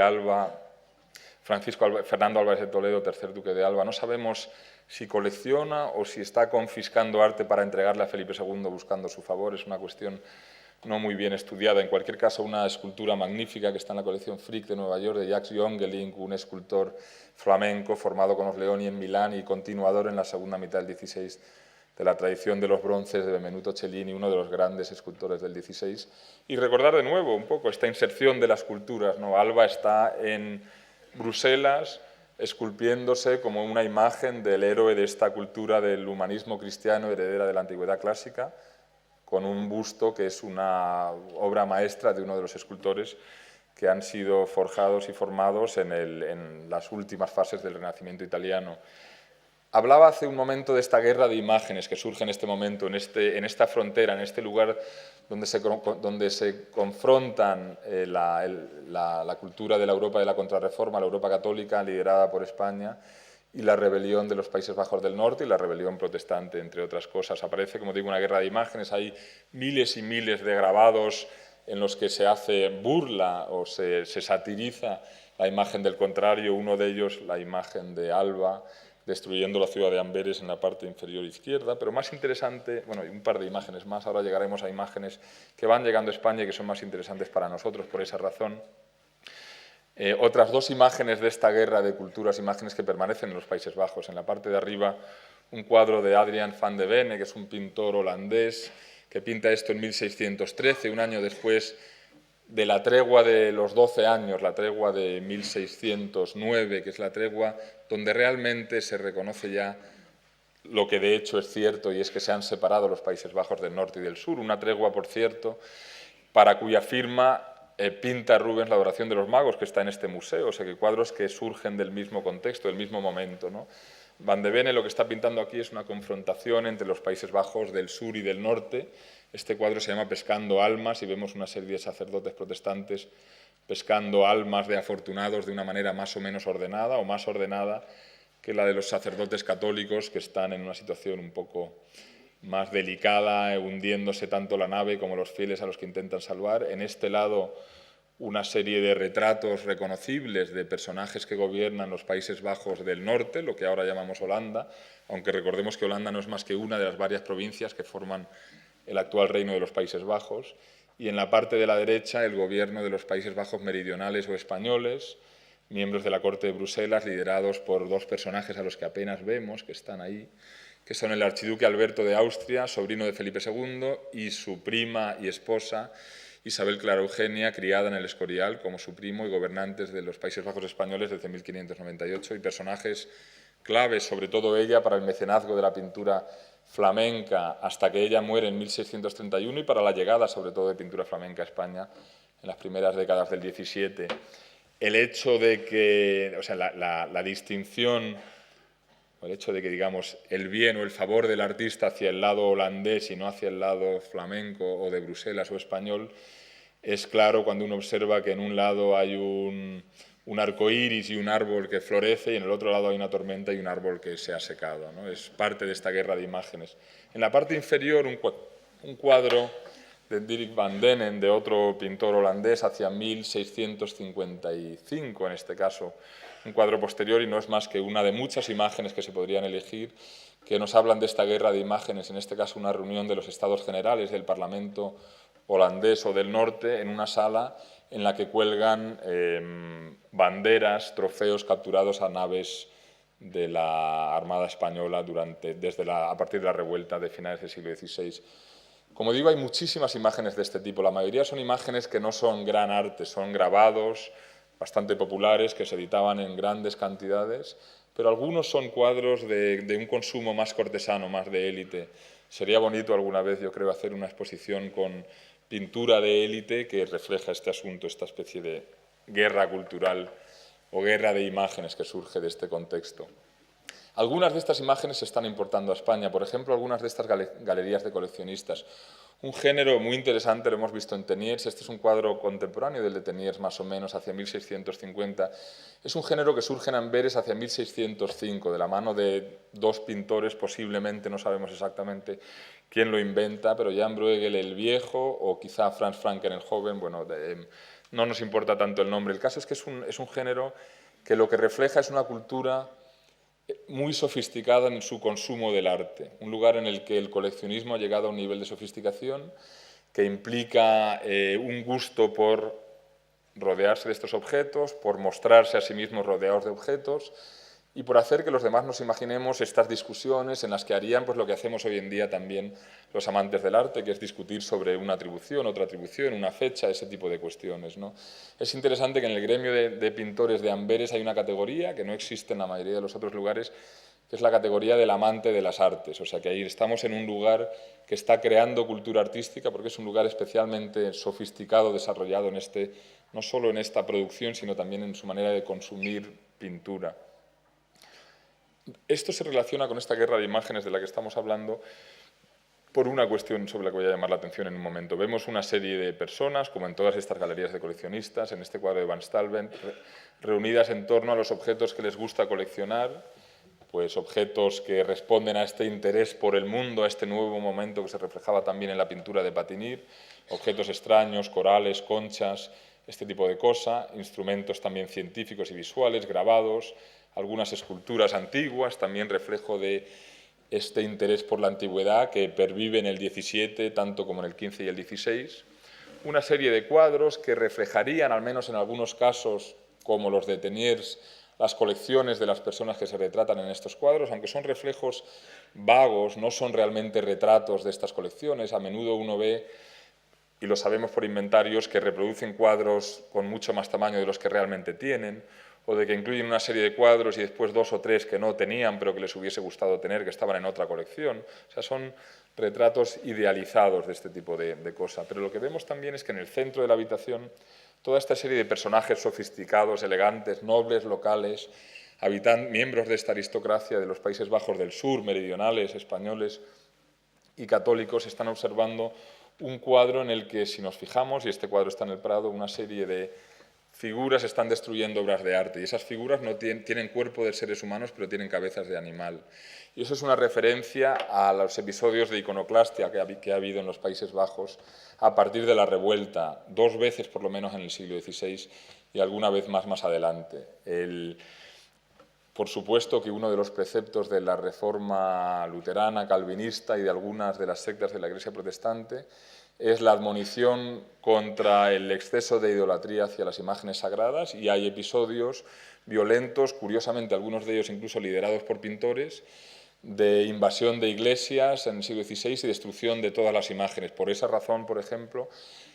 Fernando Álvarez de Toledo, tercer duque de Alba, no sabemos si colecciona o si está confiscando arte para entregarle a Felipe II buscando su favor. Es una cuestión no muy bien estudiada. En cualquier caso, una escultura magnífica que está en la colección Frick de Nueva York, de Jacques Jongeling, un escultor flamenco formado con los Leoni en Milán y continuador en la segunda mitad del XVI de la tradición de los bronces de Benvenuto Cellini, uno de los grandes escultores del XVI. Y recordar de nuevo un poco esta inserción de las culturas, ¿no? Alba está en Bruselas esculpiéndose como una imagen del héroe de esta cultura del humanismo cristiano heredera de la antigüedad clásica, con un busto que es una obra maestra de uno de los escultores que han sido forjados y formados en las últimas fases del Renacimiento italiano. Hablaba hace un momento de esta guerra de imágenes que surge en este momento, en esta frontera, en este lugar donde se confrontan la cultura de la Europa de la Contrarreforma, la Europa católica liderada por España, y la rebelión de los Países Bajos del Norte y la rebelión protestante, entre otras cosas. Aparece, como digo, una guerra de imágenes, hay miles y miles de grabados en los que se hace burla o se satiriza la imagen del contrario, uno de ellos la imagen de Alba destruyendo la ciudad de Amberes en la parte inferior izquierda, pero más interesante, bueno, hay un par de imágenes más, ahora llegaremos a imágenes que van llegando a España y que son más interesantes para nosotros por esa razón. Otras dos imágenes de esta guerra de culturas, imágenes que permanecen en los Países Bajos. En la parte de arriba, un cuadro de Adrian van de Bene, que es un pintor holandés, que pinta esto en 1613, un año después de la tregua de los 12 años, la tregua de 1609, que es la tregua donde realmente se reconoce ya lo que de hecho es cierto, y es que se han separado los Países Bajos del norte y del sur. Una tregua, por cierto, para cuya firma pinta Rubens la Adoración de los Magos, que está en este museo, o sea que cuadros que surgen del mismo contexto, del mismo momento, ¿no? Van de Bene lo que está pintando aquí es una confrontación entre los Países Bajos del sur y del norte. Este cuadro se llama Pescando almas y vemos una serie de sacerdotes protestantes pescando almas de afortunados de una manera más o menos ordenada o más ordenada que la de los sacerdotes católicos, que están en una situación un poco más delicada, hundiéndose tanto la nave como los fieles a los que intentan salvar. En este lado, una serie de retratos reconocibles de personajes que gobiernan los Países Bajos del norte, lo que ahora llamamos Holanda, aunque recordemos que Holanda no es más que una de las varias provincias que forman el actual Reino de los Países Bajos. Y en la parte de la derecha, el gobierno de los Países Bajos meridionales o españoles, miembros de la Corte de Bruselas, liderados por dos personajes a los que apenas vemos, que están ahí, que son el archiduque Alberto de Austria, sobrino de Felipe II, y su prima y esposa, Isabel Clara Eugenia, criada en el Escorial como su primo y gobernantes de los Países Bajos españoles desde 1598, y personajes claves, sobre todo ella, para el mecenazgo de la pintura flamenca hasta que ella muere en 1631 y para la llegada, sobre todo, de pintura flamenca a España en las primeras décadas del XVII. El hecho de que, o sea, la distinción, el hecho de que, digamos, el bien o el favor del artista hacia el lado holandés y no hacia el lado flamenco o de Bruselas o español, es claro cuando uno observa que en un lado hay un arco iris y un árbol que florece, y en el otro lado hay una tormenta y un árbol que se ha secado, ¿no? Es parte de esta guerra de imágenes. En la parte inferior, un cuadro de Dirk van Denen, de otro pintor holandés, hacia 1655, en este caso, un cuadro posterior, y no es más que una de muchas imágenes que se podrían elegir, que nos hablan de esta guerra de imágenes, en este caso una reunión de los Estados Generales del Parlamento holandés o del norte, en una sala en la que cuelgan banderas, trofeos capturados a naves de la Armada Española a partir de la revuelta de finales del siglo XVI. Como digo, hay muchísimas imágenes de este tipo. La mayoría son imágenes que no son gran arte, son grabados bastante populares que se editaban en grandes cantidades pero algunos son cuadros de un consumo más cortesano, más de élite. Sería bonito alguna vez, yo creo, hacer una exposición con pintura de élite que refleja este asunto, esta especie de guerra cultural o guerra de imágenes que surge de este contexto. Algunas de estas imágenes se están importando a España, por ejemplo, algunas de estas galerías de coleccionistas. Un género muy interesante lo hemos visto en Teniers, este es un cuadro contemporáneo del de Teniers más o menos hacia 1650. Es un género que surge en Amberes hacia 1605, de la mano de dos pintores, posiblemente, no sabemos exactamente quién lo inventa, pero Jan Bruegel el Viejo o quizá Franz Franken el Joven, bueno, no nos importa tanto el nombre. El caso es que es un género que lo que refleja es una cultura muy sofisticada en su consumo del arte, un lugar en el que el coleccionismo ha llegado a un nivel de sofisticación que implica un gusto por rodearse de estos objetos, por mostrarse a sí mismos rodeados de objetos y por hacer que los demás nos imaginemos estas discusiones en las que harían pues, lo que hacemos hoy en día también los amantes del arte, que es discutir sobre una atribución, otra atribución, una fecha, ese tipo de cuestiones, ¿no? Es interesante que en el gremio de pintores de Amberes hay una categoría que no existe en la mayoría de los otros lugares, que es la categoría del amante de las artes, o sea que ahí estamos en un lugar que está creando cultura artística porque es un lugar especialmente sofisticado, desarrollado en no solo en esta producción, sino también en su manera de consumir pintura. Esto se relaciona con esta guerra de imágenes de la que estamos hablando por una cuestión sobre la que voy a llamar la atención en un momento. Vemos una serie de personas, como en todas estas galerías de coleccionistas, en este cuadro de Van Stalbemt, reunidas en torno a los objetos que les gusta coleccionar, pues objetos que responden a este interés por el mundo, a este nuevo momento que se reflejaba también en la pintura de Patinir, objetos extraños, corales, conchas, este tipo de cosa, instrumentos también científicos y visuales, grabados, algunas esculturas antiguas, también reflejo de este interés por la antigüedad que pervive en el XVII, tanto como en el XV y el XVI. Una serie de cuadros que reflejarían, al menos en algunos casos, como los de Teniers, las colecciones de las personas que se retratan en estos cuadros, aunque son reflejos vagos, no son realmente retratos de estas colecciones. A menudo uno ve, y lo sabemos por inventarios, que reproducen cuadros con mucho más tamaño de los que realmente tienen, o de que incluyen una serie de cuadros y después 2 o 3 que no tenían, pero que les hubiese gustado tener, que estaban en otra colección. O sea, son retratos idealizados de este tipo de cosas. Pero lo que vemos también es que en el centro de la habitación, toda esta serie de personajes sofisticados, elegantes, nobles, locales, miembros de esta aristocracia de los Países Bajos del Sur, meridionales, españoles y católicos, están observando un cuadro en el que, si nos fijamos, y este cuadro está en el Prado, una serie de figuras están destruyendo obras de arte y esas figuras no tienen cuerpo de seres humanos pero tienen cabezas de animal. Y eso es una referencia a los episodios de iconoclastia que ha habido en los Países Bajos a partir de la revuelta, 2 veces por lo menos en el siglo XVI y alguna vez más adelante. Por supuesto que uno de los preceptos de la reforma luterana, calvinista y de algunas de las sectas de la Iglesia protestante es la admonición contra el exceso de idolatría hacia las imágenes sagradas y hay episodios violentos, curiosamente algunos de ellos incluso liderados por pintores, de invasión de iglesias en el siglo XVI y destrucción de todas las imágenes. Por esa razón, por ejemplo,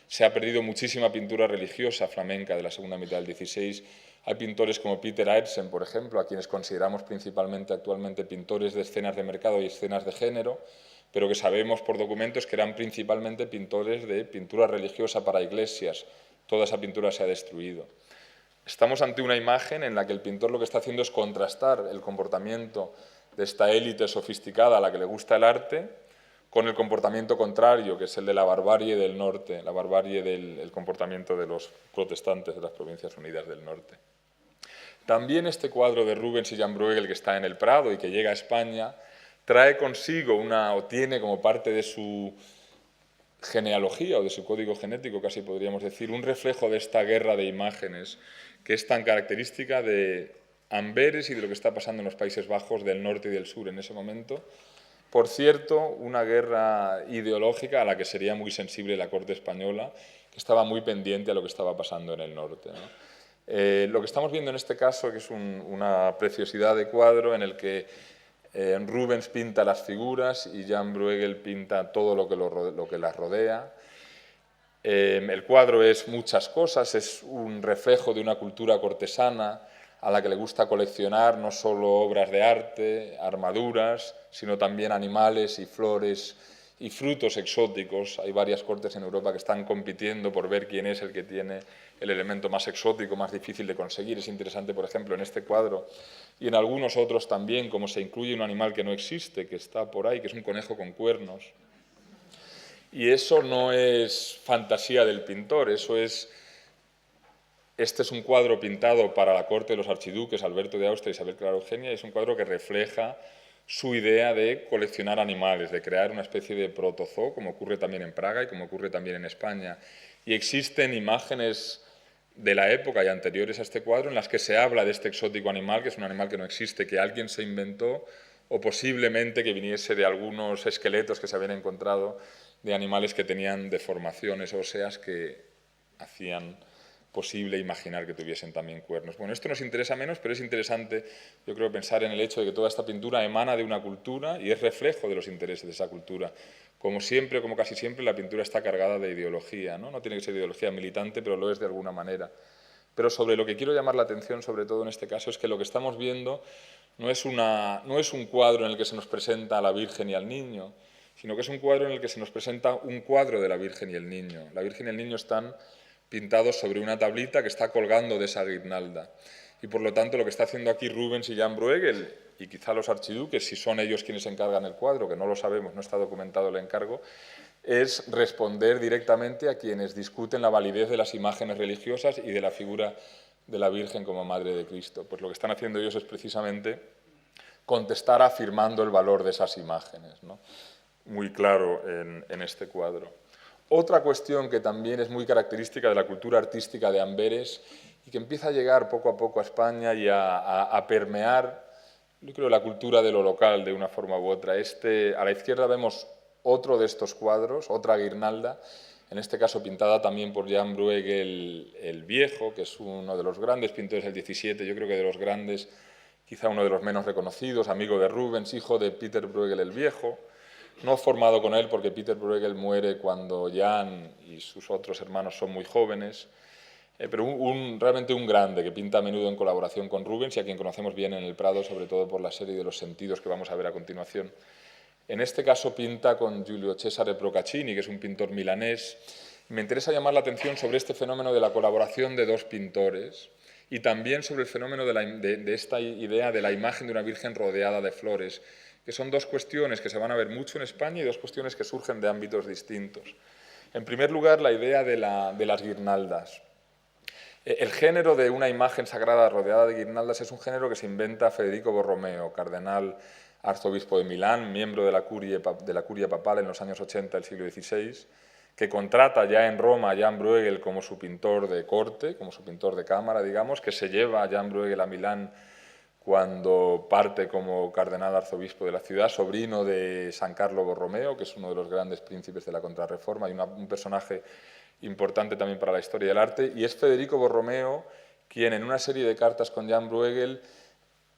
se ha perdido muchísima pintura religiosa flamenca de la segunda mitad del XVI. Hay pintores como Peter Aertsen, por ejemplo, a quienes consideramos principalmente actualmente pintores de escenas de mercado y escenas de género, pero que sabemos por documentos que eran principalmente pintores de pintura religiosa para iglesias. Toda esa pintura se ha destruido. Estamos ante una imagen en la que el pintor lo que está haciendo es contrastar el comportamiento de esta élite sofisticada a la que le gusta el arte con el comportamiento contrario, que es el de la barbarie del norte, la barbarie del comportamiento de los protestantes de las Provincias Unidas del Norte. También este cuadro de Rubens y Jan Bruegel, que está en el Prado y que llega a España, trae consigo o tiene como parte de su genealogía o de su código genético, casi podríamos decir, un reflejo de esta guerra de imágenes que es tan característica de Amberes y de lo que está pasando en los Países Bajos del norte y del sur en ese momento. Por cierto, una guerra ideológica a la que sería muy sensible la corte española, que estaba muy pendiente a lo que estaba pasando en el norte, ¿no? Lo que estamos viendo en este caso, que es una preciosidad de cuadro en el que Rubens pinta las figuras y Jan Bruegel pinta todo lo que las rodea. El cuadro es muchas cosas, es un reflejo de una cultura cortesana, a la que le gusta coleccionar no solo obras de arte, armaduras, sino también animales y flores y frutos exóticos. Hay varias cortes en Europa que están compitiendo por ver quién es el que tiene el elemento más exótico, más difícil de conseguir. Es interesante, por ejemplo, en este cuadro y en algunos otros también, cómo se incluye un animal que no existe, que está por ahí, que es un conejo con cuernos. Y eso no es fantasía del pintor, eso es... Este es un cuadro pintado para la corte de los archiduques Alberto de Austria y Isabel Clara Eugenia, y es un cuadro que refleja su idea de coleccionar animales, de crear una especie de protozoo, como ocurre también en Praga y como ocurre también en España. Y existen imágenes de la época y anteriores a este cuadro en las que se habla de este exótico animal, que es un animal que no existe, que alguien se inventó, o posiblemente que viniese de algunos esqueletos que se habían encontrado de animales que tenían deformaciones óseas que hacían posible imaginar que tuviesen también cuernos. Bueno, esto nos interesa menos, pero es interesante, yo creo, pensar en el hecho de que toda esta pintura emana de una cultura y es reflejo de los intereses de esa cultura. Como siempre, como casi siempre, la pintura está cargada de ideología, ¿no? No tiene que ser ideología militante, pero lo es de alguna manera. Pero sobre lo que quiero llamar la atención, sobre todo en este caso, es que lo que estamos viendo no es un cuadro en el que se nos presenta a la Virgen y al Niño, sino que es un cuadro en el que se nos presenta un cuadro de la Virgen y el Niño. La Virgen y el Niño están pintados sobre una tablita que está colgando de esa guirnalda. Y por lo tanto lo que está haciendo aquí Rubens y Jan Bruegel, y quizá los archiduques, si son ellos quienes encargan el cuadro, que no lo sabemos, no está documentado el encargo, es responder directamente a quienes discuten la validez de las imágenes religiosas y de la figura de la Virgen como Madre de Cristo. Pues lo que están haciendo ellos es precisamente contestar afirmando el valor de esas imágenes, ¿no? Muy claro en este cuadro. Otra cuestión que también es muy característica de la cultura artística de Amberes y que empieza a llegar poco a poco a España y a permear, yo creo, la cultura de lo local de una forma u otra. A la izquierda vemos otro de estos cuadros, otra guirnalda, en este caso pintada también por Jan Bruegel el Viejo, que es uno de los grandes pintores del 17, yo creo que de los grandes, quizá uno de los menos reconocidos, amigo de Rubens, hijo de Peter Bruegel el Viejo. No formado con él porque Peter Bruegel muere cuando Jan y sus otros hermanos son muy jóvenes, pero realmente un grande que pinta a menudo en colaboración con Rubens y a quien conocemos bien en el Prado, sobre todo por la serie de los sentidos que vamos a ver a continuación. En este caso pinta con Giulio Cesare Procaccini, que es un pintor milanés. Me interesa llamar la atención sobre este fenómeno de la colaboración de dos pintores y también sobre el fenómeno de esta idea de la imagen de una virgen rodeada de flores, que son dos cuestiones que se van a ver mucho en España y dos cuestiones que surgen de ámbitos distintos. En primer lugar, la idea de las guirnaldas. El género de una imagen sagrada rodeada de guirnaldas es un género que se inventa Federico Borromeo, cardenal arzobispo de Milán, miembro de la curia papal en los años 80 del siglo XVI, que contrata ya en Roma a Jan Bruegel como su pintor de corte, como su pintor de cámara, digamos, que se lleva a Jan Bruegel a Milán cuando parte como cardenal arzobispo de la ciudad, sobrino de San Carlo Borromeo, que es uno de los grandes príncipes de la Contrarreforma y un personaje importante también para la historia del arte, y es Federico Borromeo quien en una serie de cartas con Jan Bruegel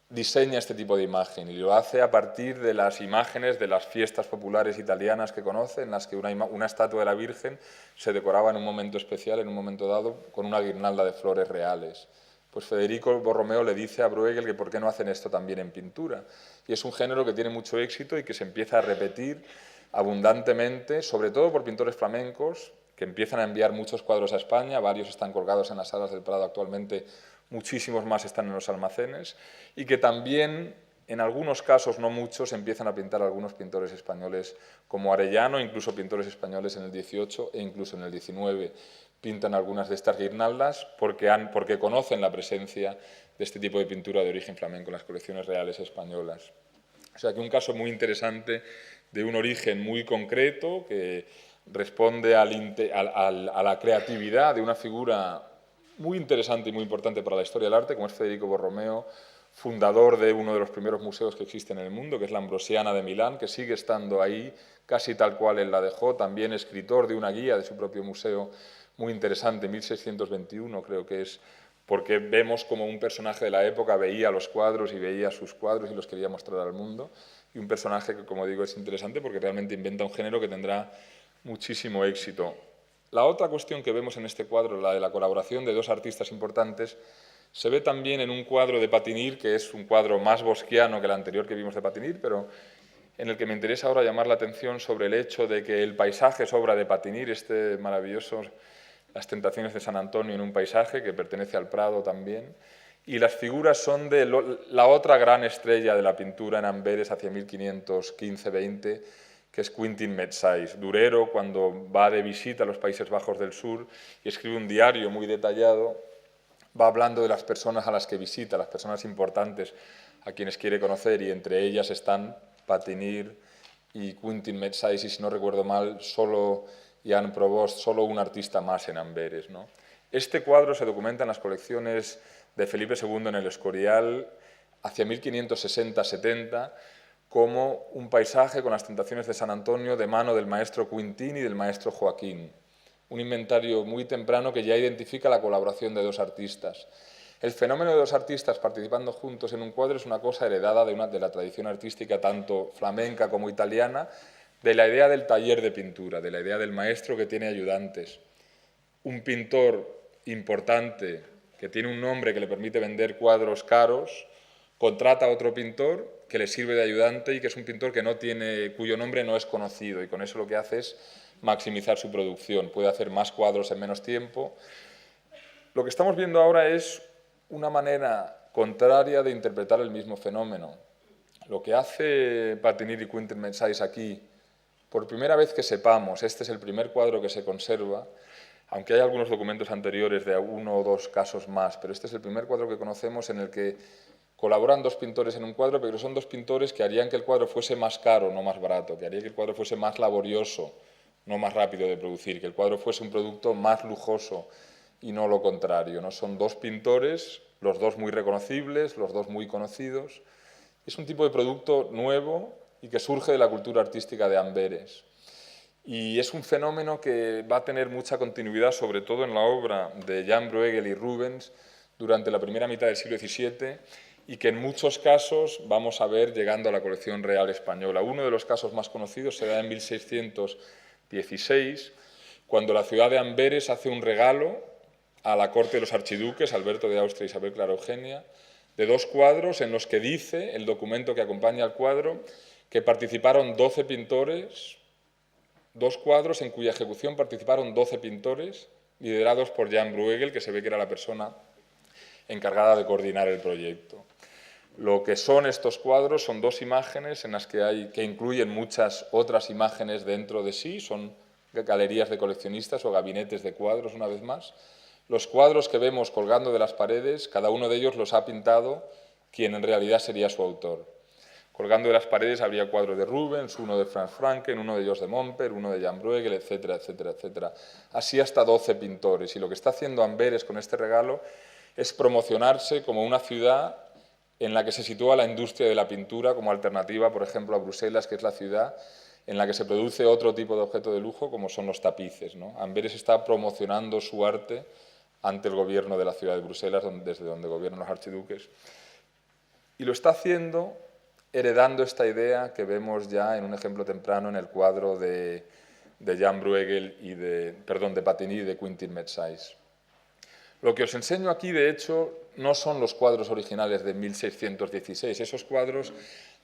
diseña este tipo de imagen y lo hace a partir de las imágenes de las fiestas populares italianas que conoce, en las que una estatua de la Virgen se decoraba en un momento especial, en un momento dado, con una guirnalda de flores reales. Pues Federico Borromeo le dice a Bruegel que por qué no hacen esto también en pintura. Y es un género que tiene mucho éxito y que se empieza a repetir abundantemente, sobre todo por pintores flamencos, que empiezan a enviar muchos cuadros a España, varios están colgados en las salas del Prado actualmente, muchísimos más están en los almacenes, y que también, en algunos casos, no muchos, empiezan a pintar algunos pintores españoles como Arellano, incluso pintores españoles en el 18 e incluso en el 19. Pintan algunas de estas guirnaldas porque conocen la presencia de este tipo de pintura de origen flamenco en las colecciones reales españolas. O sea que un caso muy interesante de un origen muy concreto que responde a la creatividad de una figura muy interesante y muy importante para la historia del arte, como es Federico Borromeo, fundador de uno de los primeros museos que existen en el mundo, que es la Ambrosiana de Milán, que sigue estando ahí casi tal cual él la dejó, también escritor de una guía de su propio museo muy interesante, 1621 creo que es, porque vemos como un personaje de la época veía los cuadros y veía sus cuadros y los quería mostrar al mundo, y un personaje que, como digo, es interesante porque realmente inventa un género que tendrá muchísimo éxito. La otra cuestión que vemos en este cuadro, la de la colaboración de dos artistas importantes, Se ve también en un cuadro de Patinir, que es un cuadro más bosquiano que el anterior que vimos de Patinir, pero en el que me interesa ahora llamar la atención sobre el hecho de que el paisaje es obra de Patinir, este maravilloso Las tentaciones de San Antonio en un paisaje, que pertenece al Prado también, y las figuras son de la otra gran estrella de la pintura en Amberes hacia 1515-20, que es Quintin Metsais, durero cuando va de visita a los Países Bajos del Sur y escribe un diario muy detallado, va hablando de las personas a las que visita, las personas importantes a quienes quiere conocer, y entre ellas están Patinir y Quintin Metsais, y si no recuerdo mal, solo Jan Provost, solo un artista más en Amberes, ¿no? Este cuadro se documenta en las colecciones de Felipe II en el Escorial hacia 1560-70 como un paisaje con las tentaciones de San Antonio de mano del maestro Quintin y del maestro Joaquín. Un inventario muy temprano que ya identifica la colaboración de dos artistas. El fenómeno de dos artistas participando juntos en un cuadro es una cosa heredada de la tradición artística tanto flamenca como italiana, de la idea del taller de pintura, de la idea del maestro que tiene ayudantes. Un pintor importante que tiene un nombre que le permite vender cuadros caros, contrata a otro pintor que le sirve de ayudante y que es un pintor que cuyo nombre no es conocido, y con eso lo que hace es maximizar su producción. Puede hacer más cuadros en menos tiempo. Lo que estamos viendo ahora es una manera contraria de interpretar el mismo fenómeno. Lo que hace Patinir y Quintin Metsais aquí, por primera vez que sepamos, este es el primer cuadro que se conserva, aunque hay algunos documentos anteriores de uno o dos casos más, pero este es el primer cuadro que conocemos en el que colaboran dos pintores en un cuadro, pero son dos pintores que harían que el cuadro fuese más caro, no más barato, que haría que el cuadro fuese más laborioso, no más rápido de producir, que el cuadro fuese un producto más lujoso y no lo contrario, ¿no? Son dos pintores, los dos muy reconocibles, los dos muy conocidos. Es un tipo de producto nuevo y que surge de la cultura artística de Amberes. Y es un fenómeno que va a tener mucha continuidad, sobre todo en la obra de Jan Bruegel y Rubens durante la primera mitad del siglo XVII, y que en muchos casos vamos a ver llegando a la colección real española. Uno de los casos más conocidos se da en 1616, cuando la ciudad de Amberes hace un regalo a la corte de los archiduques, Alberto de Austria y Isabel Clara Eugenia, de dos cuadros en los que dice, el documento que acompaña al cuadro, que participaron 12 pintores, dos cuadros en cuya ejecución participaron 12 pintores, liderados por Jan Bruegel, que se ve que era la persona encargada de coordinar el proyecto. Lo que son estos cuadros son dos imágenes en las que incluyen muchas otras imágenes dentro de sí, son galerías de coleccionistas o gabinetes de cuadros, una vez más. Los cuadros que vemos colgando de las paredes, cada uno de ellos los ha pintado quien en realidad sería su autor. Colgando de las paredes habría cuadros de Rubens, uno de Franz Franken, uno de ellos de Momper, uno de Jan Bruegel, etcétera, etcétera, etcétera. Así hasta 12 pintores. Y lo que está haciendo Amberes con este regalo es promocionarse como una ciudad en la que se sitúa la industria de la pintura como alternativa, por ejemplo, a Bruselas, que es la ciudad en la que se produce otro tipo de objeto de lujo, como son los tapices, ¿no? Amberes está promocionando su arte ante el gobierno de la ciudad de Bruselas, desde donde gobiernan los archiduques. Y lo está haciendo heredando esta idea que vemos ya en un ejemplo temprano en el cuadro de Jan Bruegel de Patinir y de Quintin Metsais. Lo que os enseño aquí, de hecho, no son los cuadros originales de 1616. Esos cuadros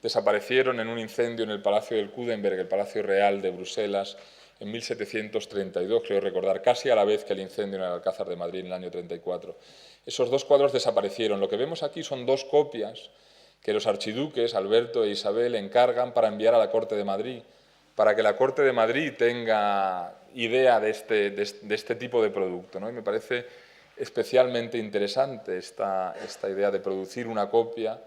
desaparecieron en un incendio en el Palacio del Kudenberg, el Palacio Real de Bruselas, en 1732, creo recordar, casi a la vez que el incendio en el Alcázar de Madrid en el año 34. Esos dos cuadros desaparecieron. Lo que vemos aquí son dos copias que los archiduques, Alberto e Isabel, encargan para enviar a la Corte de Madrid, para que la Corte de Madrid tenga idea de este tipo de producto, ¿no? Y me parece especialmente interesante esta idea de producir una copia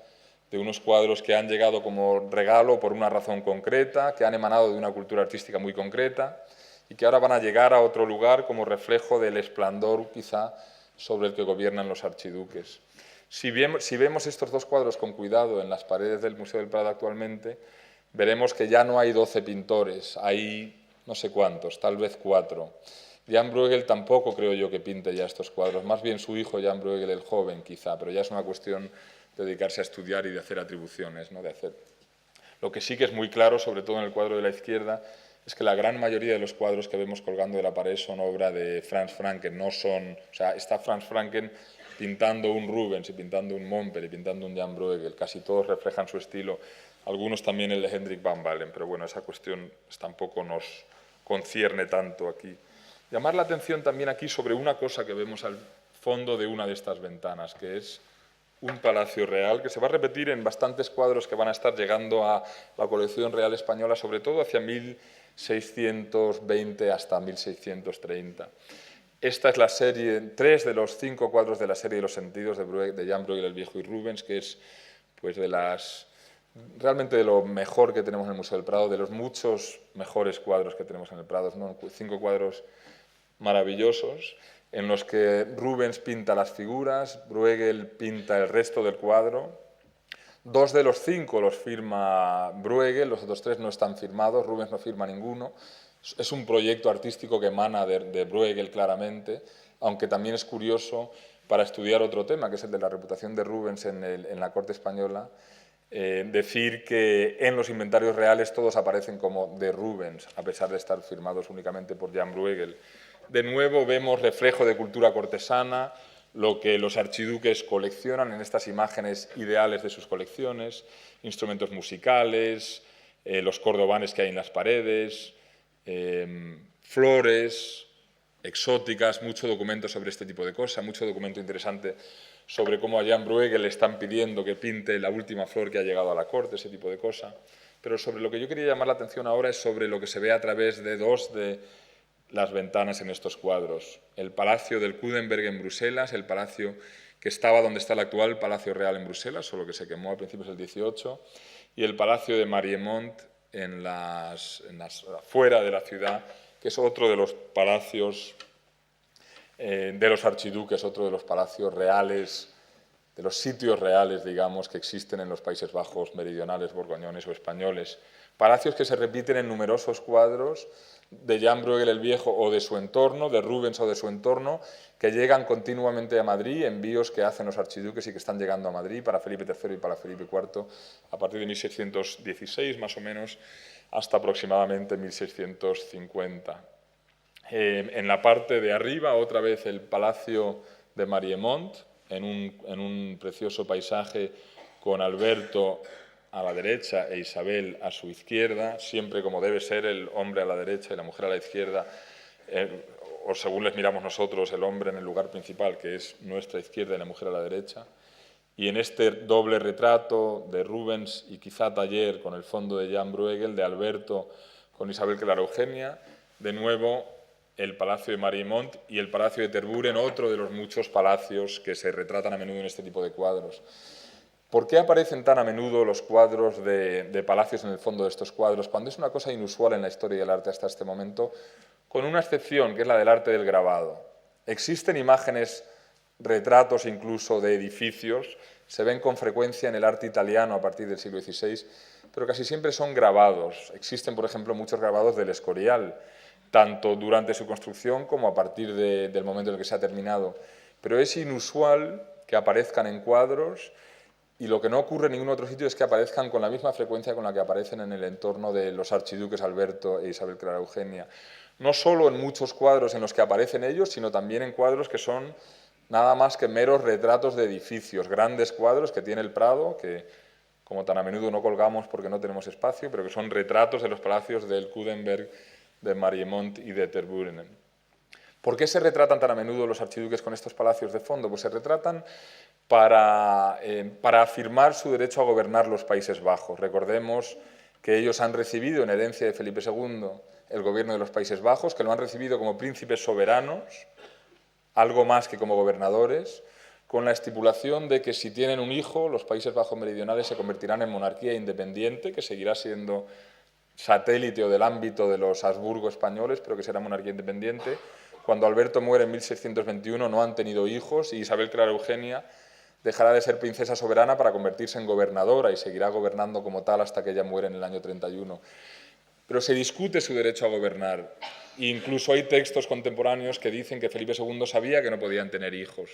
de unos cuadros que han llegado como regalo por una razón concreta, que han emanado de una cultura artística muy concreta y que ahora van a llegar a otro lugar como reflejo del esplendor quizá sobre el que gobiernan los archiduques. Si vemos estos dos cuadros con cuidado en las paredes del Museo del Prado actualmente, veremos que ya no hay 12 pintores, hay no sé cuántos, tal vez 4. Jan Bruegel tampoco creo yo que pinte ya estos cuadros, más bien su hijo Jan Bruegel el joven quizá, pero ya es una cuestión de dedicarse a estudiar y de hacer atribuciones, ¿no? Lo que sí que es muy claro, sobre todo en el cuadro de la izquierda, es que la gran mayoría de los cuadros que vemos colgando de la pared son obra de Franz Franken, está Franz Franken pintando un Rubens y pintando un Momper y pintando un Jan Bruegel, casi todos reflejan su estilo, algunos también el de Hendrik van Balen, pero bueno, esa cuestión tampoco nos concierne tanto aquí. Llamar la atención también aquí sobre una cosa que vemos al fondo de una de estas ventanas, que es un palacio real, que se va a repetir en bastantes cuadros que van a estar llegando a la colección real española, sobre todo hacia 1620 hasta 1630. Esta es la serie, 3 de los 5 cuadros de la serie de los sentidos de Jan Bruegel el Viejo y Rubens, que es pues realmente de lo mejor que tenemos en el Museo del Prado, de los muchos mejores cuadros que tenemos en el Prado. Son 5 cuadros maravillosos en los que Rubens pinta las figuras, Bruegel pinta el resto del cuadro. 2 de los 5 los firma Bruegel, los otros 3 no están firmados, Rubens no firma ninguno. Es un proyecto artístico que emana de Bruegel claramente, aunque también es curioso para estudiar otro tema, que es el de la reputación de Rubens en la corte española, decir que en los inventarios reales todos aparecen como de Rubens, a pesar de estar firmados únicamente por Jan Bruegel. De nuevo vemos reflejo de cultura cortesana, lo que los archiduques coleccionan en estas imágenes ideales de sus colecciones, instrumentos musicales, los cordobanes que hay en las paredes, flores exóticas, mucho documento sobre este tipo de cosas, mucho documento interesante sobre cómo a Jan Bruegel le están pidiendo que pinte la última flor que ha llegado a la corte, ese tipo de cosas. Pero sobre lo que yo quería llamar la atención ahora es sobre lo que se ve a través de 2 de las ventanas en estos cuadros. El Palacio del Coudenberg en Bruselas, el palacio que estaba donde está el actual Palacio Real en Bruselas, solo que se quemó a principios del 18, y el Palacio de Mariemont fuera de la ciudad, que es otro de los palacios de los archiduques, otro de los palacios reales, de los sitios reales, digamos, que existen en los Países Bajos meridionales, borgoñones o españoles. Palacios que se repiten en numerosos cuadros de Jan Bruegel el Viejo o de su entorno, de Rubens o de su entorno, que llegan continuamente a Madrid, envíos que hacen los archiduques y que están llegando a Madrid para Felipe III y para Felipe IV a partir de 1616 más o menos hasta aproximadamente 1650. En la parte de arriba, otra vez el Palacio de Mariemont, en un precioso paisaje con Alberto a la derecha e Isabel a su izquierda, siempre como debe ser, el hombre a la derecha y la mujer a la izquierda, o según les miramos nosotros, el hombre en el lugar principal, que es nuestra izquierda y la mujer a la derecha. Y en este doble retrato de Rubens y quizá taller con el fondo de Jan Bruegel, de Alberto con Isabel Clara Eugenia, de nuevo el Palacio de Mariemont y el Palacio de Tervuren, otro de los muchos palacios que se retratan a menudo en este tipo de cuadros. ¿Por qué aparecen tan a menudo los cuadros de palacios en el fondo de estos cuadros, cuando es una cosa inusual en la historia del arte hasta este momento, con una excepción, que es la del arte del grabado? Existen imágenes, retratos incluso de edificios, se ven con frecuencia en el arte italiano a partir del siglo XVI, pero casi siempre son grabados. Existen, por ejemplo, muchos grabados del Escorial, tanto durante su construcción como a partir del momento en el que se ha terminado. Pero es inusual que aparezcan en cuadros, y lo que no ocurre en ningún otro sitio es que aparezcan con la misma frecuencia con la que aparecen en el entorno de los archiduques Alberto e Isabel Clara Eugenia. No solo en muchos cuadros en los que aparecen ellos, sino también en cuadros que son nada más que meros retratos de edificios, grandes cuadros que tiene el Prado, que como tan a menudo no colgamos porque no tenemos espacio, pero que son retratos de los palacios del Coudenberg, de Mariemont y de Tervuren. ¿Por qué se retratan tan a menudo los archiduques con estos palacios de fondo? Pues se retratan para afirmar su derecho a gobernar los Países Bajos. Recordemos que ellos han recibido en herencia de Felipe II el gobierno de los Países Bajos, que lo han recibido como príncipes soberanos, algo más que como gobernadores, con la estipulación de que si tienen un hijo, los Países Bajos meridionales se convertirán en monarquía independiente, que seguirá siendo satélite o del ámbito de los Habsburgo españoles, pero que será monarquía independiente. Cuando Alberto muere en 1621 no han tenido hijos y Isabel Clara Eugenia dejará de ser princesa soberana para convertirse en gobernadora y seguirá gobernando como tal hasta que ella muere en el año 31. Pero se discute su derecho a gobernar. Incluso hay textos contemporáneos que dicen que Felipe II sabía que no podían tener hijos.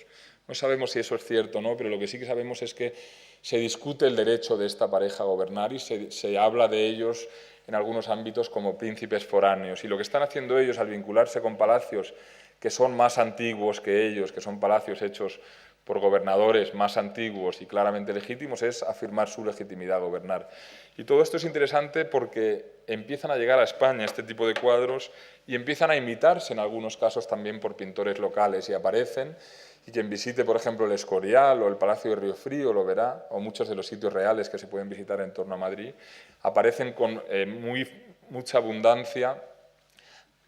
No sabemos si eso es cierto o no, pero lo que sí que sabemos es que se discute el derecho de esta pareja a gobernar y se habla de ellos en algunos ámbitos como príncipes foráneos. Y lo que están haciendo ellos al vincularse con palacios que son más antiguos que ellos, que son palacios hechos por gobernadores más antiguos y claramente legítimos, es afirmar su legitimidad a gobernar. Y todo esto es interesante porque empiezan a llegar a España este tipo de cuadros y empiezan a imitarse en algunos casos también por pintores locales y aparecen. Y quien visite, por ejemplo, el Escorial o el Palacio de Riofrío lo verá, o muchos de los sitios reales que se pueden visitar en torno a Madrid, aparecen con mucha abundancia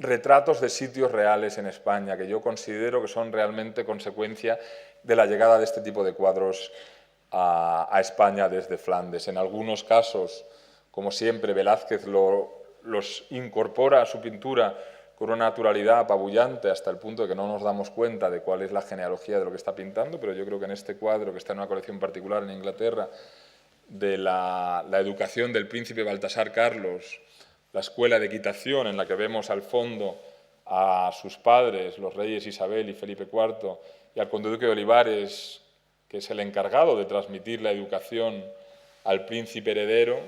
retratos de sitios reales en España, que yo considero que son realmente consecuencia de la llegada de este tipo de cuadros a España desde Flandes. En algunos casos, como siempre, Velázquez los incorpora a su pintura con una naturalidad apabullante hasta el punto de que no nos damos cuenta de cuál es la genealogía de lo que está pintando, pero yo creo que en este cuadro, que está en una colección particular en Inglaterra, de la educación del príncipe Baltasar Carlos, la escuela de equitación en la que vemos al fondo a sus padres, los reyes Isabel y Felipe IV, y al conde duque de Olivares, que es el encargado de transmitir la educación al príncipe heredero,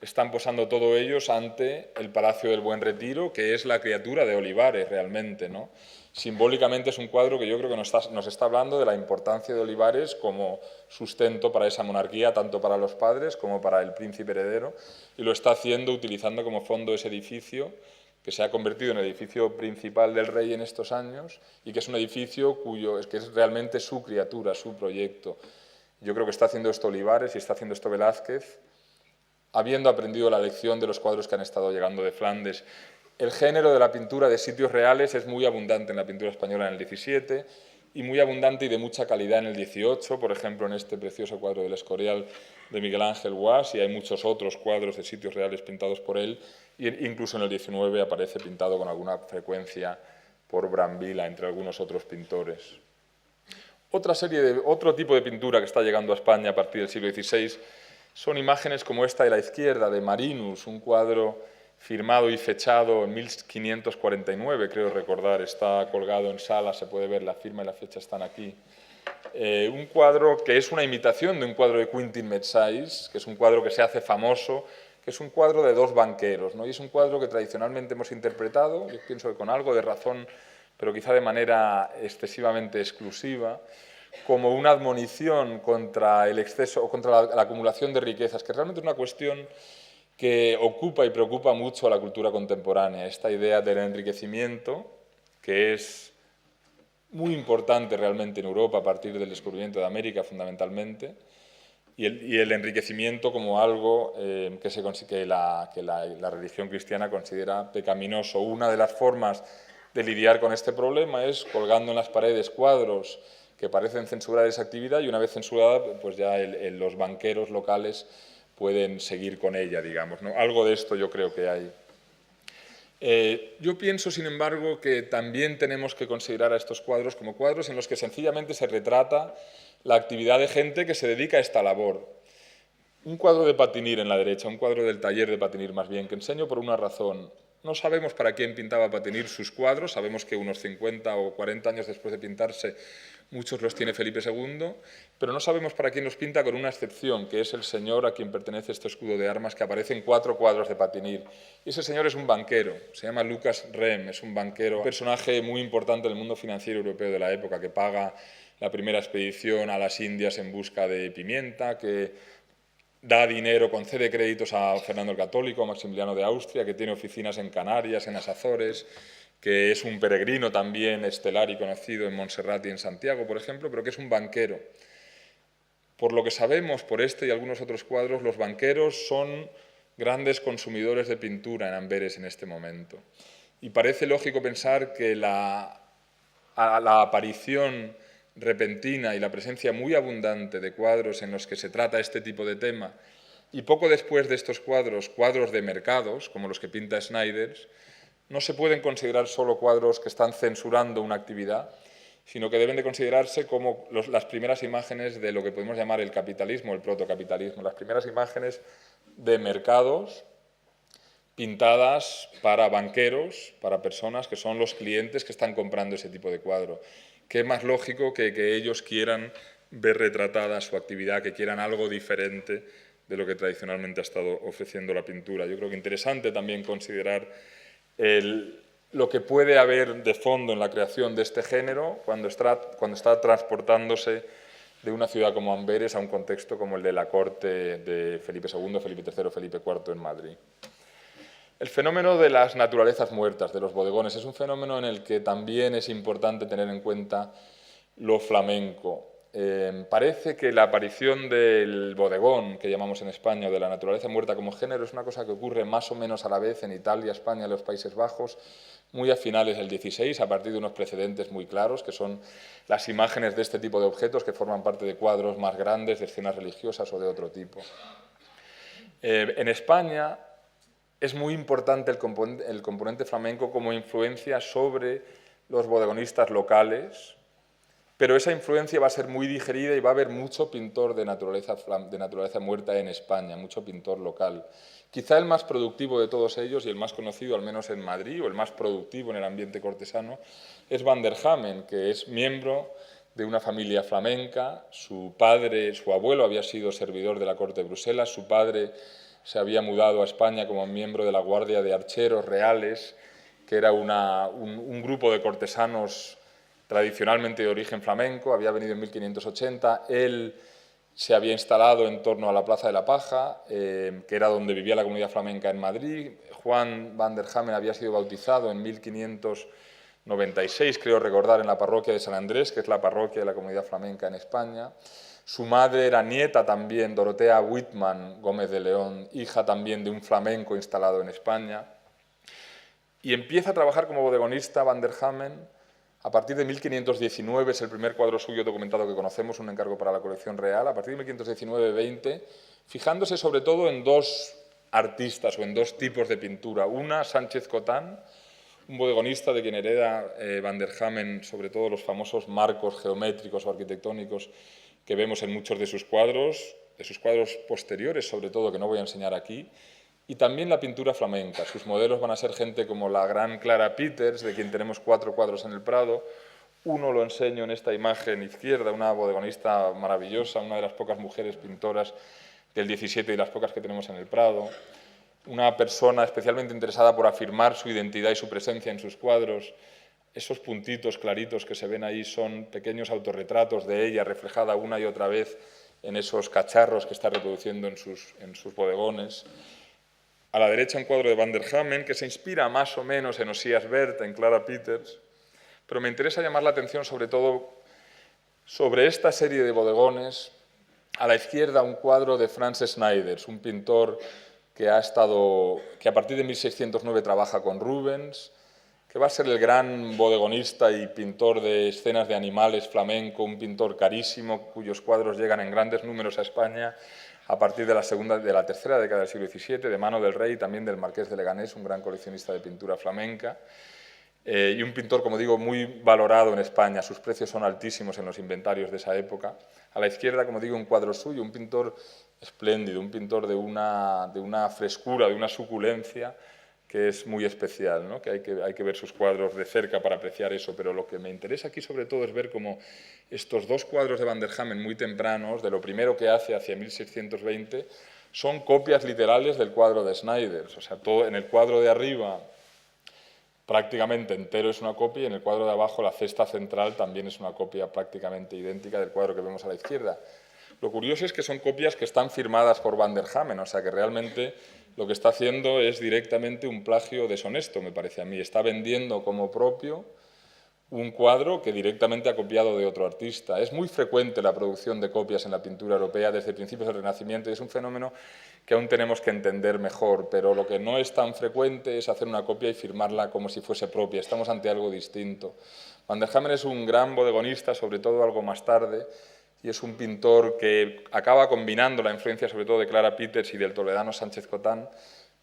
están posando todos ellos ante el Palacio del Buen Retiro, que es la criatura de Olivares realmente, ¿no? Simbólicamente es un cuadro que yo creo que nos está hablando de la importancia de Olivares como sustento para esa monarquía, tanto para los padres como para el príncipe heredero, y lo está haciendo utilizando como fondo ese edificio que se ha convertido en el edificio principal del rey en estos años y que es un edificio que es realmente su criatura, su proyecto. Yo creo que está haciendo esto Olivares y está haciendo esto Velázquez, habiendo aprendido la lección de los cuadros que han estado llegando de Flandes. El género de la pintura de sitios reales es muy abundante en la pintura española en el XVII y muy abundante y de mucha calidad en el XVIII, por ejemplo, en este precioso cuadro del Escorial de Miguel Ángel Guas, y hay muchos otros cuadros de sitios reales pintados por él, e incluso en el XIX aparece pintado con alguna frecuencia por Brambilla, entre algunos otros pintores. Otro tipo de pintura que está llegando a España a partir del siglo XVI son imágenes como esta de la izquierda, de Marinus, un cuadro firmado y fechado en 1549, creo recordar, está colgado en sala, se puede ver la firma y la fecha están aquí. Un cuadro que es una imitación de un cuadro de Quentin Metsais, que es un cuadro que se hace famoso, que es un cuadro de dos banqueros, ¿no? Y es un cuadro que tradicionalmente hemos interpretado, yo pienso que con algo de razón, pero quizá de manera excesivamente exclusiva, como una admonición contra el exceso o contra la acumulación de riquezas, que realmente es una cuestión que ocupa y preocupa mucho a la cultura contemporánea, esta idea del enriquecimiento, que es muy importante realmente en Europa a partir del descubrimiento de América fundamentalmente, y el enriquecimiento como algo que la religión cristiana considera pecaminoso. Una de las formas de lidiar con este problema es colgando en las paredes cuadros que parecen censurar esa actividad y una vez censurada, pues ya los banqueros locales pueden seguir con ella, digamos, ¿no? Algo de esto yo creo que hay. Yo pienso, sin embargo, que también tenemos que considerar a estos cuadros como cuadros en los que sencillamente se retrata la actividad de gente que se dedica a esta labor. Un cuadro de Patinir en la derecha, un cuadro del taller de Patinir más bien, que enseño por una razón. No sabemos para quién pintaba Patinir sus cuadros, sabemos que unos 50 o 40 años después de pintarse muchos los tiene Felipe II, pero no sabemos para quién los pinta con una excepción, que es el señor a quien pertenece este escudo de armas que aparece en 4 cuadros de Patinir. Y ese señor es un banquero, se llama Lucas Rem, es un banquero, un personaje muy importante en el mundo financiero europeo de la época, que paga la primera expedición a las Indias en busca de pimienta, que da dinero, concede créditos a Fernando el Católico, a Maximiliano de Austria, que tiene oficinas en Canarias, en las Azores, que es un peregrino también estelar y conocido en Montserrat y en Santiago, por ejemplo, pero que es un banquero. Por lo que sabemos, por este y algunos otros cuadros, los banqueros son grandes consumidores de pintura en Amberes en este momento. Y parece lógico pensar que la aparición repentina y la presencia muy abundante de cuadros en los que se trata este tipo de tema, y poco después de estos cuadros, cuadros de mercados, como los que pinta Schneiders, no se pueden considerar solo cuadros que están censurando una actividad, sino que deben de considerarse como las primeras imágenes de lo que podemos llamar el capitalismo, el protocapitalismo, las primeras imágenes de mercados pintadas para banqueros, para personas que son los clientes que están comprando ese tipo de cuadro. ¿Qué más lógico que ellos quieran ver retratada su actividad, que quieran algo diferente de lo que tradicionalmente ha estado ofreciendo la pintura? Yo creo que interesante también considerar lo que puede haber de fondo en la creación de este género cuando está transportándose de una ciudad como Amberes a un contexto como el de la corte de Felipe II, Felipe III, Felipe IV en Madrid. El fenómeno de las naturalezas muertas, de los bodegones, es un fenómeno en el que también es importante tener en cuenta lo flamenco. Parece que la aparición del bodegón, que llamamos en España, o de la naturaleza muerta como género, es una cosa que ocurre más o menos a la vez en Italia, España y los Países Bajos, muy a finales del XVI, a partir de unos precedentes muy claros, que son las imágenes de este tipo de objetos que forman parte de cuadros más grandes, de escenas religiosas o de otro tipo. En España es muy importante el componente flamenco como influencia sobre los bodegonistas locales, pero esa influencia va a ser muy digerida y va a haber mucho pintor de naturaleza muerta en España, mucho pintor local. Quizá el más productivo de todos ellos, y el más conocido al menos en Madrid, o el más productivo en el ambiente cortesano, es Van der Hamen, que es miembro de una familia flamenca. Su abuelo había sido servidor de la corte de Bruselas, su padre se había mudado a España como miembro de la Guardia de Archeros Reales, que era un grupo de cortesanos tradicionalmente de origen flamenco, había venido en 1580, él se había instalado en torno a la Plaza de la Paja, que era donde vivía la comunidad flamenca en Madrid. Juan Van der Hamen había sido bautizado en 1596, creo recordar, en la parroquia de San Andrés, que es la parroquia de la comunidad flamenca en España. Su madre era nieta también, Dorotea Whitman Gómez de León, hija también de un flamenco instalado en España. Y empieza a trabajar como bodegonista Van der Hamen. A partir de 1519 es el primer cuadro suyo documentado que conocemos, un encargo para la colección real. A partir de 1519-20, fijándose sobre todo en dos artistas o en dos tipos de pintura. Una, Sánchez Cotán, un bodegonista de quien hereda Van der Hamen sobre todo los famosos marcos geométricos o arquitectónicos que vemos en muchos de sus cuadros posteriores sobre todo, que no voy a enseñar aquí. Y también la pintura flamenca. Sus modelos van a ser gente como la gran Clara Peters, de quien tenemos 4 cuadros en el Prado. Uno lo enseño en esta imagen izquierda, una bodegonista maravillosa, una de las pocas mujeres pintoras del XVII y las pocas que tenemos en el Prado. Una persona especialmente interesada por afirmar su identidad y su presencia en sus cuadros. Esos puntitos claritos que se ven ahí son pequeños autorretratos de ella, reflejada una y otra vez en esos cacharros que está reproduciendo en sus bodegones. A la derecha un cuadro de Van der Hamen que se inspira más o menos en Osias Bert, en Clara Peters, pero me interesa llamar la atención sobre todo sobre esta serie de bodegones. A la izquierda un cuadro de Franz Schneiders, un pintor que a partir de 1609 trabaja con Rubens, que va a ser el gran bodegonista y pintor de escenas de animales flamenco, un pintor carísimo cuyos cuadros llegan en grandes números a España a partir de la tercera década del siglo XVII, de mano del rey y también del marqués de Leganés, un gran coleccionista de pintura flamenca, y un pintor, como digo, muy valorado en España. Sus precios son altísimos en los inventarios de esa época. A la izquierda, como digo, un cuadro suyo, un pintor espléndido, un pintor de una frescura, de una suculencia que es muy especial, ¿no? Que hay que ver sus cuadros de cerca para apreciar eso, pero lo que me interesa aquí sobre todo es ver cómo estos dos cuadros de Van der Hamen muy tempranos, de lo primero que hace hacia 1620, son copias literales del cuadro de Schneiders. O sea, todo en el cuadro de arriba prácticamente entero es una copia y en el cuadro de abajo la cesta central también es una copia prácticamente idéntica del cuadro que vemos a la izquierda. Lo curioso es que son copias que están firmadas por Van der Hamen, o sea que realmente lo que está haciendo es directamente un plagio deshonesto, me parece a mí. Está vendiendo como propio un cuadro que directamente ha copiado de otro artista. Es muy frecuente la producción de copias en la pintura europea desde principios del Renacimiento y es un fenómeno que aún tenemos que entender mejor, pero lo que no es tan frecuente es hacer una copia y firmarla como si fuese propia. Estamos ante algo distinto. Van der Hamen es un gran bodegonista, sobre todo algo más tarde, y es un pintor que acaba combinando la influencia sobre todo de Clara Peters y del toledano Sánchez Cotán,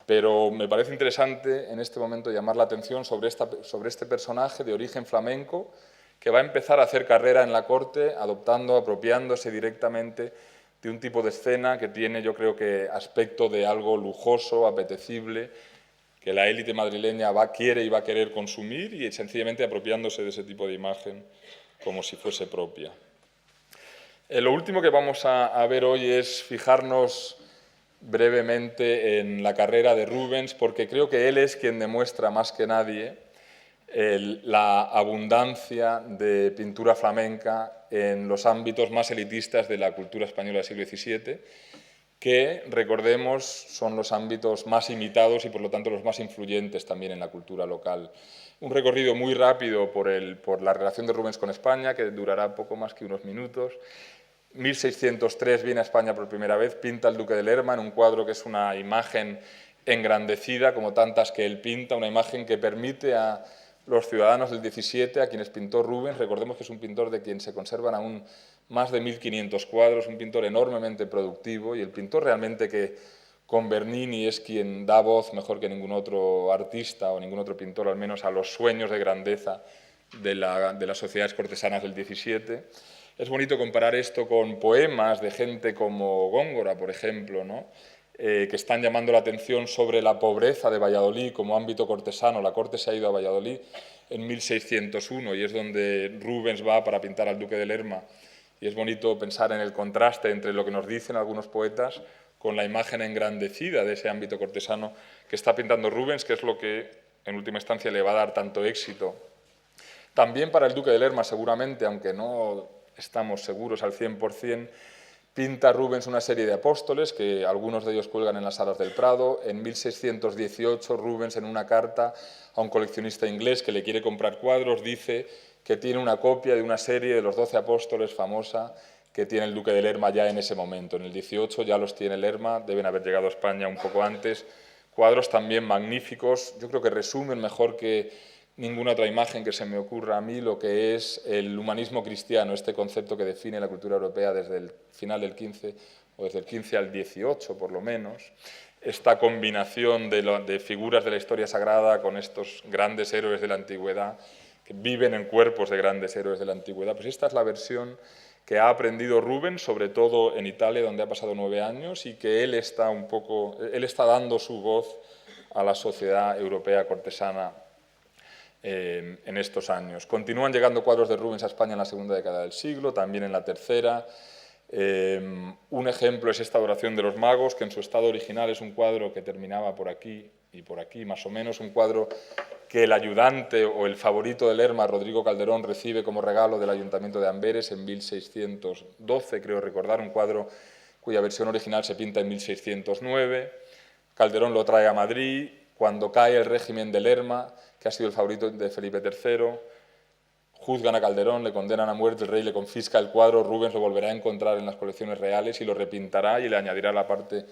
pero me parece interesante en este momento llamar la atención sobre este personaje de origen flamenco que va a empezar a hacer carrera en la corte apropiándose directamente de un tipo de escena que tiene, yo creo que, aspecto de algo lujoso, apetecible, que la élite madrileña quiere y va a querer consumir y sencillamente apropiándose de ese tipo de imagen como si fuese propia. Lo último que vamos a ver hoy es fijarnos brevemente en la carrera de Rubens, porque creo que él es quien demuestra más que nadie la abundancia de pintura flamenca en los ámbitos más elitistas de la cultura española del siglo XVII, que, recordemos, son los ámbitos más imitados y, por lo tanto, los más influyentes también en la cultura local. Un recorrido muy rápido por la relación de Rubens con España, que durará poco más que unos minutos. 1603 viene a España por primera vez, pinta al Duque de Lerma en un cuadro que es una imagen engrandecida, como tantas que él pinta, una imagen que permite a los ciudadanos del XVII, a quienes pintó Rubens, recordemos que es un pintor de quien se conservan aún más de 1500 cuadros, un pintor enormemente productivo, y el pintor realmente que con Bernini es quien da voz mejor que ningún otro artista o ningún otro pintor, al menos a los sueños de grandeza de las sociedades cortesanas del XVII. Es bonito comparar esto con poemas de gente como Góngora, por ejemplo, ¿no? Que están llamando la atención sobre la pobreza de Valladolid como ámbito cortesano. La corte se ha ido a Valladolid en 1601 y es donde Rubens va para pintar al Duque de Lerma. Y es bonito pensar en el contraste entre lo que nos dicen algunos poetas con la imagen engrandecida de ese ámbito cortesano que está pintando Rubens, que es lo que en última instancia le va a dar tanto éxito. También para el Duque de Lerma, seguramente, aunque no estamos seguros al 100%, pinta Rubens una serie de apóstoles, que algunos de ellos cuelgan en las salas del Prado. En 1618, Rubens, en una carta a un coleccionista inglés que le quiere comprar cuadros, dice que tiene una copia de una serie de los 12 apóstoles famosa que tiene el Duque de Lerma ya en ese momento. En el 18 ya los tiene Lerma, deben haber llegado a España un poco antes. Cuadros también magníficos, yo creo que resumen mejor que ninguna otra imagen que se me ocurra a mí lo que es el humanismo cristiano, este concepto que define la cultura europea desde el final del 15 o desde el 15 al 18 por lo menos, esta combinación de figuras de la historia sagrada con estos grandes héroes de la antigüedad que viven en cuerpos de grandes héroes de la antigüedad. Pues esta es la versión que ha aprendido Rubens, sobre todo en Italia, donde ha pasado 9 años, y que él está dando su voz a la sociedad europea cortesana en estos años. Continúan llegando cuadros de Rubens a España en la segunda década del siglo, también en la tercera. Un ejemplo es esta Adoración de los Magos, que en su estado original es un cuadro que terminaba por aquí y por aquí, más o menos, un cuadro que el ayudante o el favorito de Lerma, Rodrigo Calderón, recibe como regalo del Ayuntamiento de Amberes en 1612, creo recordar, un cuadro cuya versión original se pinta en 1609. Calderón lo trae a Madrid. Cuando cae el régimen de Lerma, que ha sido el favorito de Felipe III, juzgan a Calderón, le condenan a muerte, el rey le confisca el cuadro, Rubens lo volverá a encontrar en las colecciones reales y lo repintará y le añadirá la parte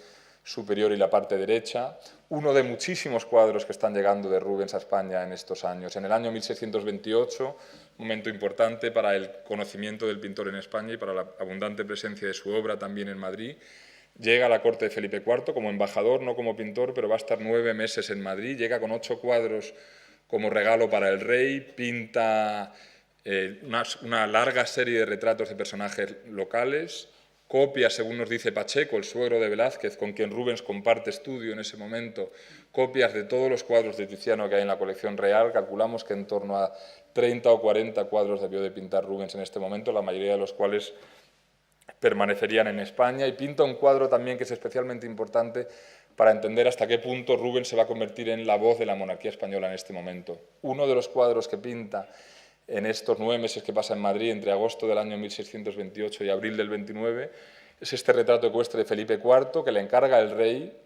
superior y la parte derecha. Uno de muchísimos cuadros que están llegando de Rubens a España en estos años. En el año 1628, momento importante para el conocimiento del pintor en España y para la abundante presencia de su obra también en Madrid, llega a la corte de Felipe IV como embajador, no como pintor, pero va a estar 9 meses en Madrid, llega con 8 cuadros como regalo para el rey, pinta una larga serie de retratos de personajes locales, copia, según nos dice Pacheco, el suegro de Velázquez, con quien Rubens comparte estudio en ese momento, copias de todos los cuadros de Tiziano que hay en la colección real. Calculamos que en torno a 30 o 40 cuadros debió de pintar Rubens en este momento, la mayoría de los cuales permanecerían en España, y pinta un cuadro también que es especialmente importante para entender hasta qué punto Rubens se va a convertir en la voz de la monarquía española en este momento. Uno de los cuadros que pinta en estos 9 meses que pasa en Madrid, entre agosto del año 1628 y abril del 29, es este retrato ecuestre de Felipe IV, que le encarga el rey,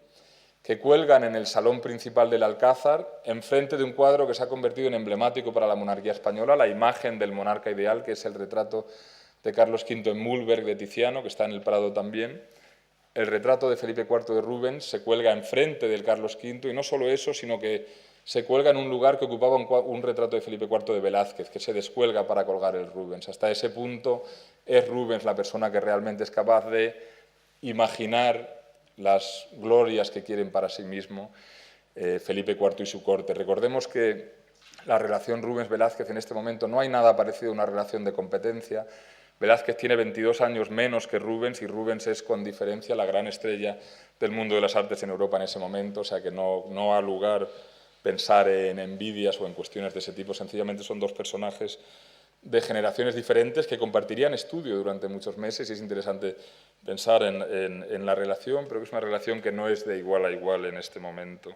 que cuelgan en el salón principal del Alcázar, enfrente de un cuadro que se ha convertido en emblemático para la monarquía española, la imagen del monarca ideal, que es el retrato de Carlos V en Mühlberg de Tiziano, que está en el Prado también. El retrato de Felipe IV de Rubens se cuelga enfrente del Carlos V, y no solo eso, sino que se cuelga en un lugar que ocupaba un retrato de Felipe IV de Velázquez, que se descuelga para colgar el Rubens. Hasta ese punto es Rubens la persona que realmente es capaz de imaginar las glorias que quieren para sí mismo Felipe IV y su corte. Recordemos que la relación Rubens-Velázquez en este momento no hay nada parecido a una relación de competencia. Velázquez tiene 22 años menos que Rubens, y Rubens es con diferencia la gran estrella del mundo de las artes en Europa en ese momento, o sea que no ha lugar pensar en envidias o en cuestiones de ese tipo. Sencillamente son dos personajes de generaciones diferentes que compartirían estudio durante muchos meses, y es interesante pensar en la relación, pero que es una relación que no es de igual a igual en este momento.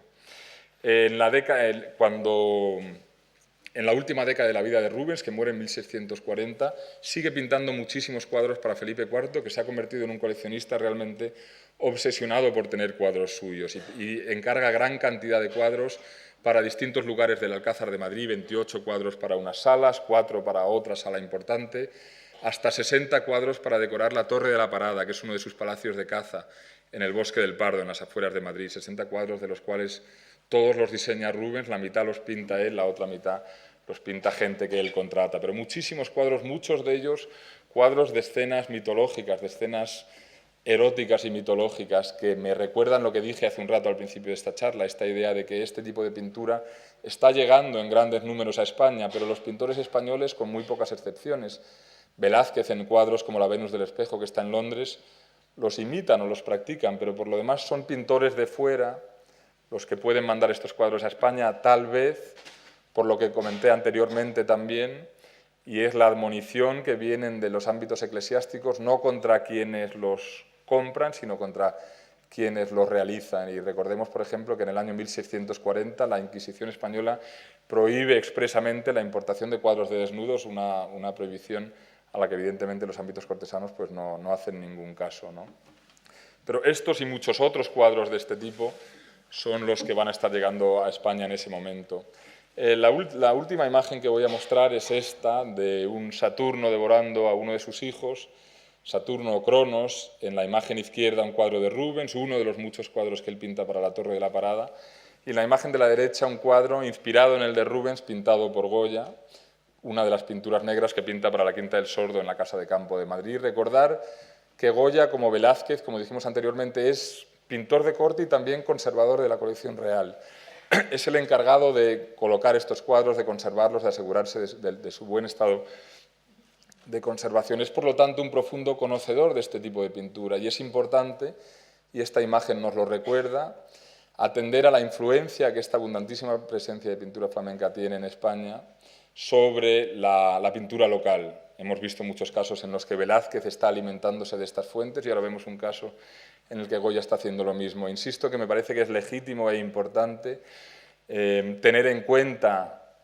Cuando en la última década de la vida de Rubens, que muere en 1640, sigue pintando muchísimos cuadros para Felipe IV, que se ha convertido en un coleccionista realmente obsesionado por tener cuadros suyos y encarga gran cantidad de cuadros para distintos lugares del Alcázar de Madrid, 28 cuadros para unas salas, 4 para otra sala importante, hasta 60 cuadros para decorar la Torre de la Parada, que es uno de sus palacios de caza, en el Bosque del Pardo, en las afueras de Madrid. 60 cuadros de los cuales todos los diseña Rubens, la mitad los pinta él, la otra mitad los pinta gente que él contrata. Pero muchísimos cuadros, muchos de ellos cuadros de escenas mitológicas, de escenas eróticas y mitológicas, que me recuerdan lo que dije hace un rato al principio de esta charla, esta idea de que este tipo de pintura está llegando en grandes números a España, pero los pintores españoles, con muy pocas excepciones, Velázquez en cuadros como la Venus del Espejo, que está en Londres, los imitan o los practican, pero por lo demás son pintores de fuera los que pueden mandar estos cuadros a España, tal vez, por lo que comenté anteriormente también, y es la admonición que vienen de los ámbitos eclesiásticos, no contra quienes los compran, sino contra quienes los realizan. Y recordemos, por ejemplo, que en el año 1640 la Inquisición española prohíbe expresamente la importación de cuadros de desnudos, una prohibición a la que evidentemente los ámbitos cortesanos pues no hacen ningún caso, ¿no? Pero estos y muchos otros cuadros de este tipo son los que van a estar llegando a España en ese momento. La última imagen que voy a mostrar es esta, de un Saturno devorando a uno de sus hijos, Saturno o Cronos, en la imagen izquierda un cuadro de Rubens, uno de los muchos cuadros que él pinta para la Torre de la Parada, y en la imagen de la derecha un cuadro inspirado en el de Rubens, pintado por Goya, una de las pinturas negras que pinta para la Quinta del Sordo en la Casa de Campo de Madrid. Recordar que Goya, como Velázquez, como dijimos anteriormente, es pintor de corte y también conservador de la colección real. Es el encargado de colocar estos cuadros, de conservarlos, de asegurarse de su buen estado de conservación. Es, por lo tanto, un profundo conocedor de este tipo de pintura y es importante, y esta imagen nos lo recuerda, atender a la influencia que esta abundantísima presencia de pintura flamenca tiene en España sobre la pintura local. Hemos visto muchos casos en los que Velázquez está alimentándose de estas fuentes y ahora vemos un caso en el que Goya está haciendo lo mismo. Insisto que me parece que es legítimo e importante tener en cuenta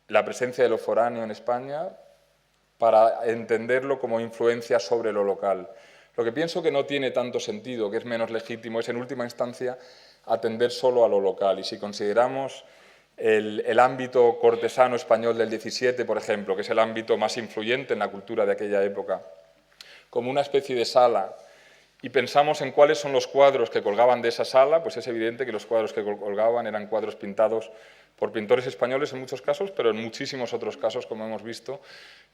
la presencia de lo foráneo en España para entenderlo como influencia sobre lo local. Lo que pienso que no tiene tanto sentido, que es menos legítimo, es en última instancia atender solo a lo local. Y si consideramos el ámbito cortesano español del XVII, por ejemplo, que es el ámbito más influyente en la cultura de aquella época, como una especie de sala, y pensamos en cuáles son los cuadros que colgaban de esa sala, pues es evidente que los cuadros que colgaban eran cuadros pintados por pintores españoles en muchos casos, pero en muchísimos otros casos, como hemos visto,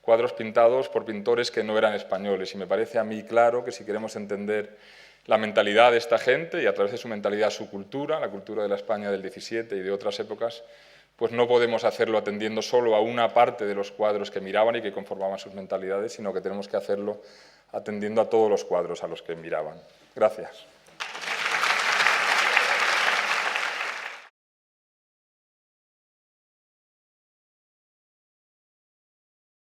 cuadros pintados por pintores que no eran españoles. Y me parece a mí claro que si queremos entender la mentalidad de esta gente y a través de su mentalidad su cultura, la cultura de la España del XVII y de otras épocas, pues no podemos hacerlo atendiendo solo a una parte de los cuadros que miraban y que conformaban sus mentalidades, sino que tenemos que hacerlo atendiendo a todos los cuadros a los que miraban. Gracias.